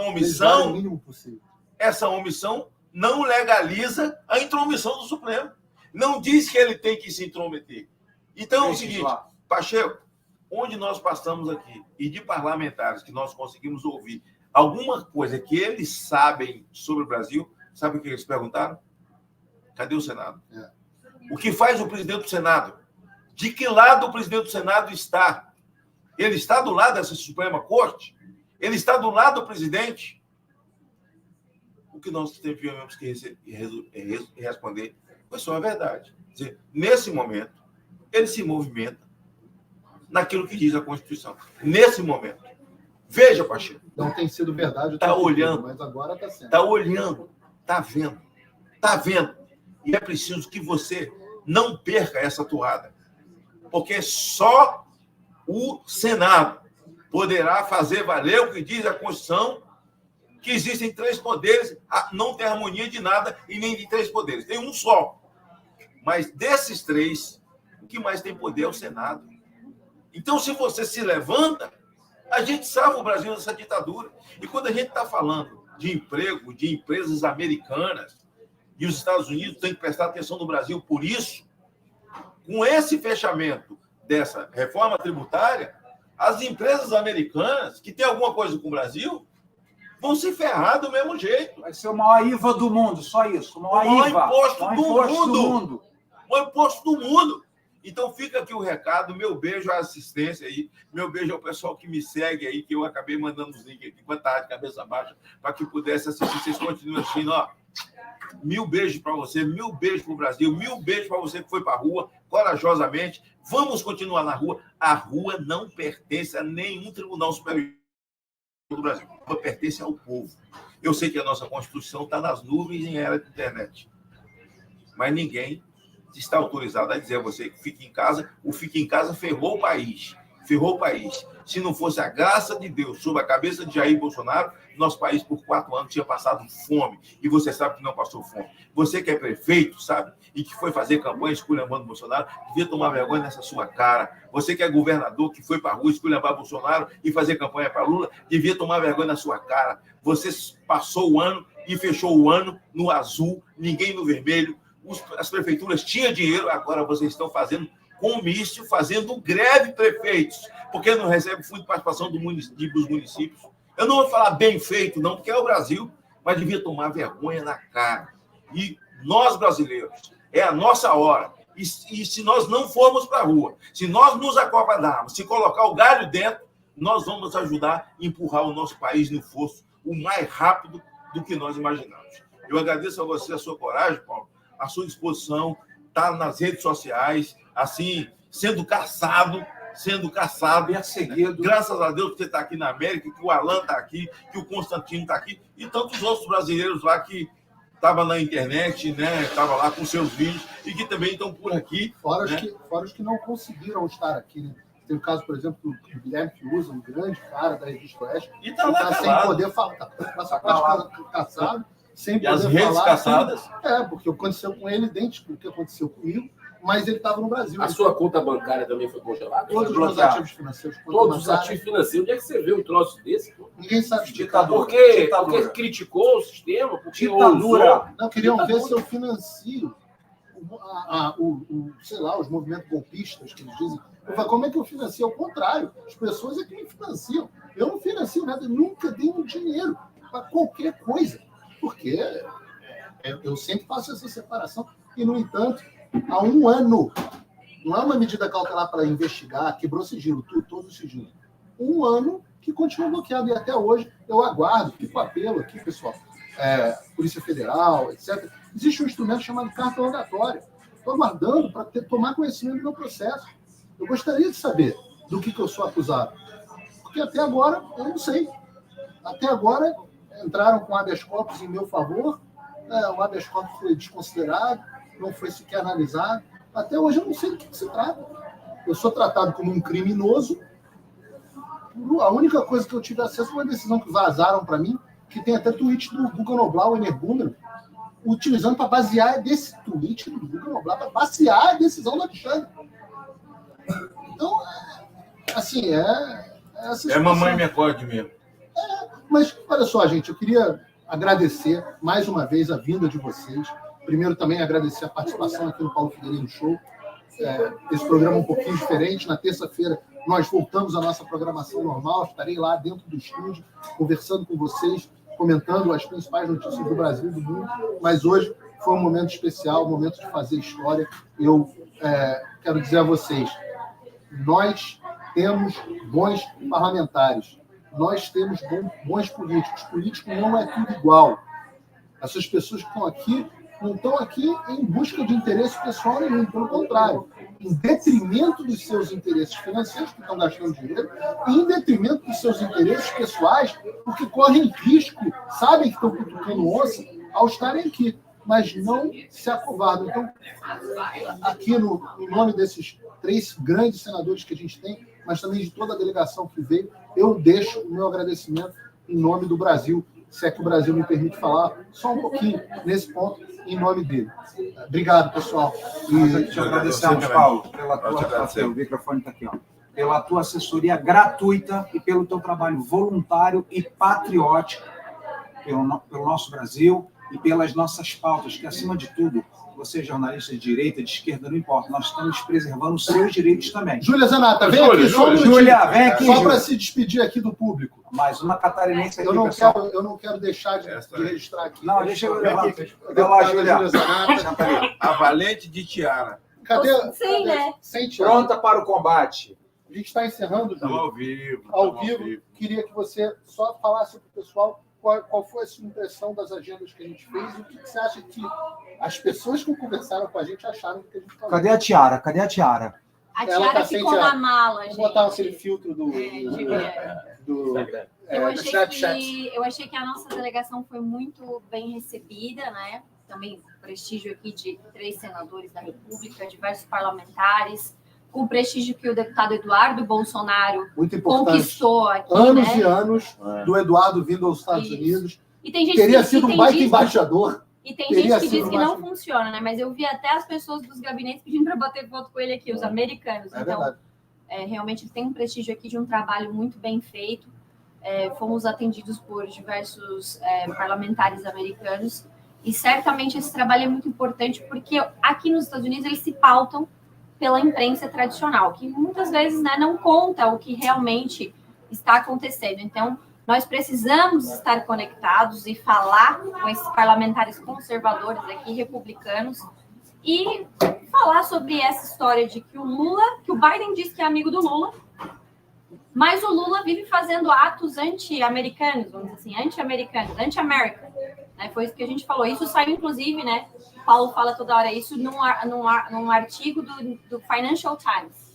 omissão não legaliza a intromissão do Supremo. Não diz que ele tem que se intrometer. Então é o seguinte, Pacheco, onde nós passamos aqui, e de parlamentares que nós conseguimos ouvir alguma coisa que eles sabem sobre o Brasil, sabe o que eles perguntaram? Cadê o Senado? O que faz o presidente do Senado? De que lado o presidente do Senado está? Ele está do lado dessa Suprema Corte? Ele está do lado do presidente? O que nós tivemos que responder foi só a verdade. Quer dizer, nesse momento, ele se movimenta naquilo que diz a Constituição. Nesse momento. Veja, Pacheco. Não tem sido verdade. Está olhando. Mas agora está sendo. Está olhando. Está vendo. Está vendo. E é preciso que você não perca essa toada. Porque só o Senado poderá fazer valer o que diz a Constituição, que existem 3 poderes, não tem harmonia de nada e nem de 3 poderes. Tem um só. Mas desses 3, o que mais tem poder é o Senado. Então, se você se levanta, a gente salva o Brasil dessa ditadura. E quando a gente está falando de emprego, de empresas americanas, e os Estados Unidos têm que prestar atenção no Brasil por isso, com esse fechamento dessa reforma tributária, as empresas americanas, que têm alguma coisa com o Brasil, vão se ferrar do mesmo jeito. Vai ser o maior IVA do mundo, só isso. O maior imposto do mundo. O imposto do mundo. Então fica aqui o recado, meu beijo à assistência aí, meu beijo ao pessoal que me segue aí, que eu acabei mandando os links aqui, enquanto estava de cabeça baixa, para que pudesse assistir. Vocês continuem assistindo, ó. 1000 beijos para você, 1000 beijos para o Brasil, 1000 beijos para você que foi para a rua, corajosamente. Vamos continuar na rua. A rua não pertence a nenhum tribunal superior do Brasil. A rua pertence ao povo. Eu sei que a nossa Constituição está nas nuvens em era de internet. Mas ninguém está autorizado a dizer a você que fique em casa. O fique em casa ferrou o país. Ferrou o país. Se não fosse a graça de Deus sobre a cabeça de Jair Bolsonaro, nosso país, por 4 anos, tinha passado fome. E você sabe que não passou fome. Você que é prefeito, sabe? E que foi fazer campanha esculhambando Bolsonaro, devia tomar vergonha nessa sua cara. Você que é governador, que foi para a rua esculhambar Bolsonaro e fazer campanha para Lula, devia tomar vergonha na sua cara. Você passou o ano e fechou o ano no azul, ninguém no vermelho. As prefeituras tinham dinheiro, agora vocês estão fazendo comício, fazendo greve, prefeitos, porque não recebe fundo de participação dos municípios. Eu não vou falar bem feito, não, porque é o Brasil, mas devia tomar vergonha na cara. E nós, brasileiros, é a nossa hora. E se nós não formos para a rua, se nós nos acovardarmos, se colocar o galho dentro, nós vamos ajudar a empurrar o nosso país no fosso o mais rápido do que nós imaginamos. Eu agradeço a você a sua coragem, Paulo, a sua disposição, está nas redes sociais, assim, sendo caçado, perseguido. Graças a Deus que você está aqui na América, que o Alan está aqui, que o Constantino está aqui, e tantos outros brasileiros lá que estavam na internet, né? Estavam lá com seus vídeos, e que também estão por aqui. Fora os que não conseguiram estar aqui, né? Tem o caso, por exemplo, do Guilherme Fiuza, um grande cara da Revista Oeste, e está lá sem poder falar, caçado, sem poder falar. As redes caçadas? Porque aconteceu com ele, idêntico ao que aconteceu comigo. mas ele estava no Brasil. A sua conta bancária também foi congelada? Todos os meus ativos financeiros. Todos os ativos financeiros. Onde é que você vê um troço desse? Pô? Ninguém sabe Ditadura. Porque criticou o sistema? Porque Ditadura. ousou? Não, queriam ver se eu financio sei lá, os movimentos golpistas que eles dizem. Eu falo, como é que eu financio? Ao contrário, as pessoas é que me financiam. Eu não financio nada, eu nunca dei um dinheiro para qualquer coisa, porque eu sempre faço essa separação. E, no entanto, há um ano, não é uma medida cautelar para investigar, quebrou sigilo, todo o sigilo. Um ano que continua bloqueado, e até hoje eu aguardo, fico apelo aqui, pessoal, Polícia Federal, etc. Existe um instrumento chamado carta rogatória. Estou aguardando para tomar conhecimento do meu processo. Eu gostaria de saber do que eu sou acusado. Porque até agora eu não sei. Até agora entraram com habeas corpus em meu favor, o habeas corpus foi desconsiderado, não foi sequer analisado. Até hoje eu não sei do que se trata. Eu sou tratado como um criminoso. A única coisa que eu tive acesso foi uma decisão que vazaram para mim, que tem até tweet do Guga Noblar, o energúmeno, utilizando para basear desse tweet do Guga Noblar, para basear a decisão do Alexandre. Então, assim, essa situação. Mamãe me acorde mesmo. Mas, olha só, gente, eu queria agradecer mais uma vez a vinda de vocês. Primeiro, também agradecer a participação aqui no Paulo Figueiredo Show. Esse programa é um pouquinho diferente. Na terça-feira, nós voltamos à nossa programação normal. Estarei lá dentro do estúdio, conversando com vocês, comentando as principais notícias do Brasil e do mundo. Mas hoje foi um momento especial, um momento de fazer história. Eu quero dizer a vocês, nós temos bons parlamentares, nós temos bons políticos. Político não é tudo igual. Essas pessoas que estão aqui não estão aqui em busca de interesse pessoal nenhum, pelo contrário, em detrimento dos seus interesses financeiros, que estão gastando dinheiro, e em detrimento dos seus interesses pessoais, porque correm risco, sabem que estão cutucando onça ao estarem aqui, mas não se acovardam. Então, aqui no nome desses 3 grandes senadores que a gente tem, mas também de toda a delegação que veio, eu deixo o meu agradecimento em nome do Brasil, se é que o Brasil me permite falar só um pouquinho nesse ponto, em nome dele. Obrigado, pessoal. Nós te agradecemos, Paulo, pela tua... O microfone está aqui, ó. Pela tua assessoria gratuita e pelo teu trabalho voluntário e patriótico pelo nosso Brasil e pelas nossas pautas, que, acima de tudo, você, jornalista de direita, de esquerda, não importa, nós estamos preservando os seus direitos também. Júlia Zanata, vem aqui. Júlia, vem aqui. Só para se despedir aqui do público. Mais uma catarinense aqui, eu não quero deixar de registrar aqui. Não, deixa eu levar. Vai lá, Júlia Zanata. A valente de tiara. Cadê? Sim, né? Sem tiara. Pronta para o combate. A gente está encerrando, Júlia. Ao vivo. Ao vivo. Queria que você só falasse para o pessoal qual foi a sua impressão das agendas que a gente fez e o que você acha que as pessoas que conversaram com a gente acharam do que a gente falou. Cadê a tiara? Cadê a tiara? A tiara ficou na mala, gente. Vou botar aquele filtro do Snapchat. Eu achei que a nossa delegação foi muito bem recebida, né? Também prestígio aqui de 3 senadores da República, diversos parlamentares, com o prestígio que o deputado Eduardo Bolsonaro conquistou aqui, anos né? E anos do Eduardo vindo aos Estados Unidos. E tem gente teria sido um baita embaixador. E tem gente que diz que não funciona, né? Mas eu vi até as pessoas dos gabinetes pedindo para bater foto com ele aqui, os americanos. Então, realmente ele tem um prestígio aqui de um trabalho muito bem feito. Fomos atendidos por diversos parlamentares americanos. E certamente esse trabalho é muito importante porque aqui nos Estados Unidos eles se pautam pela imprensa tradicional, que muitas vezes, né, não conta o que realmente está acontecendo. Então, nós precisamos estar conectados e falar com esses parlamentares conservadores aqui, republicanos, e falar sobre essa história de que o Biden diz que é amigo do Lula, mas o Lula vive fazendo atos anti-americanos, vamos dizer assim, anti-americanos, anti-American. Né? Foi isso que a gente falou. Isso saiu, inclusive, né? Paulo fala toda hora isso num artigo do Financial Times.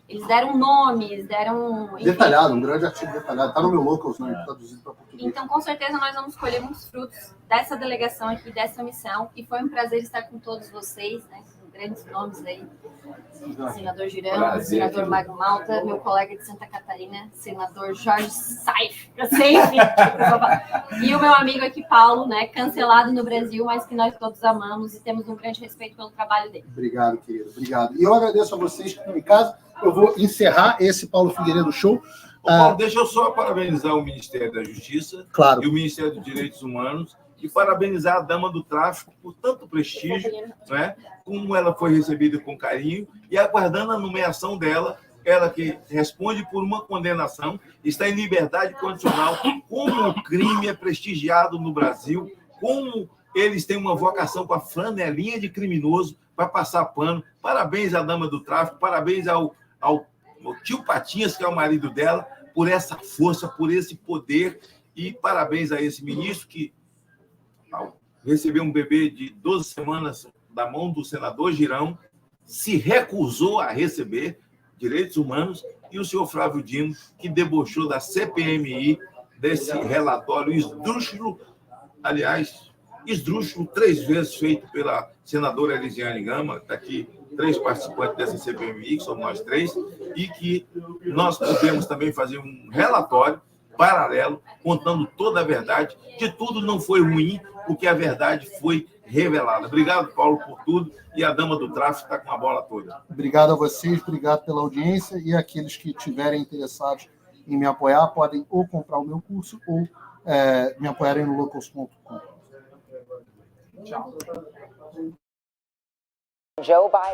Eles deram nomes, deram... Enfim. Detalhado, um grande artigo detalhado. Está no meu Locals, né? Traduzido para português. Então, com certeza, nós vamos colher muitos frutos dessa delegação aqui, dessa missão. E foi um prazer estar com todos vocês, né? grandes nomes aí. Senador Girão, senador Magno Malta, meu colega de Santa Catarina, senador Jorge Saif, e o meu amigo aqui, Paulo, né, cancelado no Brasil, mas que nós todos amamos e temos um grande respeito pelo trabalho dele. Obrigado, querido, obrigado. E eu agradeço a vocês que estão em casa. Eu vou encerrar esse Paulo Figueiredo Show. Paulo, deixa eu só parabenizar o Ministério da Justiça, claro, e o Ministério dos Direitos Humanos, e parabenizar a Dama do Tráfico por tanto prestígio, né? Como ela foi recebida com carinho, e aguardando a nomeação dela, ela que responde por uma condenação, está em liberdade condicional, como o crime é prestigiado no Brasil, como eles têm uma vocação com a flanelinha de criminoso para passar pano. Parabéns à Dama do Tráfico, parabéns ao tio Patinhas, que é o marido dela, por essa força, por esse poder, e parabéns a esse ministro que recebeu um bebê de 12 semanas da mão do senador Girão, se recusou a receber direitos humanos, e o senhor Flávio Dino, que debochou da CPMI, desse relatório esdrúxulo, aliás, esdrúxulo 3 vezes feito pela senadora Elisiane Gama, está aqui 3 participantes dessa CPMI, que somos nós 3, e que nós podemos também fazer um relatório paralelo, contando toda a verdade. De tudo não foi ruim, porque a verdade foi revelada. Obrigado, Paulo, por tudo, e a Dama do Tráfico está com a bola toda. Obrigado a vocês, obrigado pela audiência, e aqueles que estiverem interessados em me apoiar podem ou comprar o meu curso ou me apoiarem no locals.com. Tchau.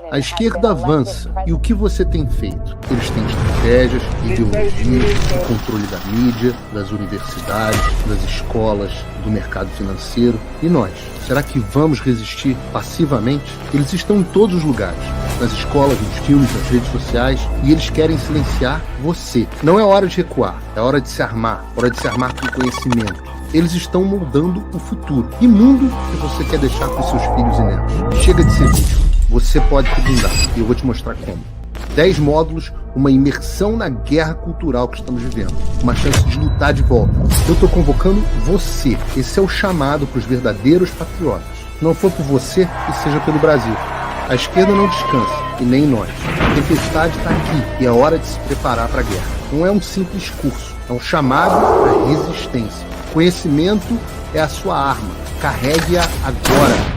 A esquerda avança. E o que você tem feito? Eles têm estratégias, ideologias, o controle da mídia, das universidades, das escolas, do mercado financeiro. E nós? Será que vamos resistir passivamente? Eles estão em todos os lugares. Nas escolas, nos filmes, nas redes sociais. E eles querem silenciar você. Não é hora de recuar. É hora de se armar. É hora de se armar com conhecimento. Eles estão moldando o futuro. Que mundo que você quer deixar para os seus filhos e netos? Chega de ser vítima. Você pode mudar, e eu vou te mostrar como. 10 módulos, uma imersão na guerra cultural que estamos vivendo. Uma chance de lutar de volta. Eu estou convocando você. Esse é o chamado para os verdadeiros patriotas. Se não for por você, que seja pelo Brasil. A esquerda não descansa, e nem nós. A tempestade está aqui, e é hora de se preparar para a guerra. Não é um simples curso, é um chamado à resistência. Conhecimento é a sua arma. Carregue-a agora.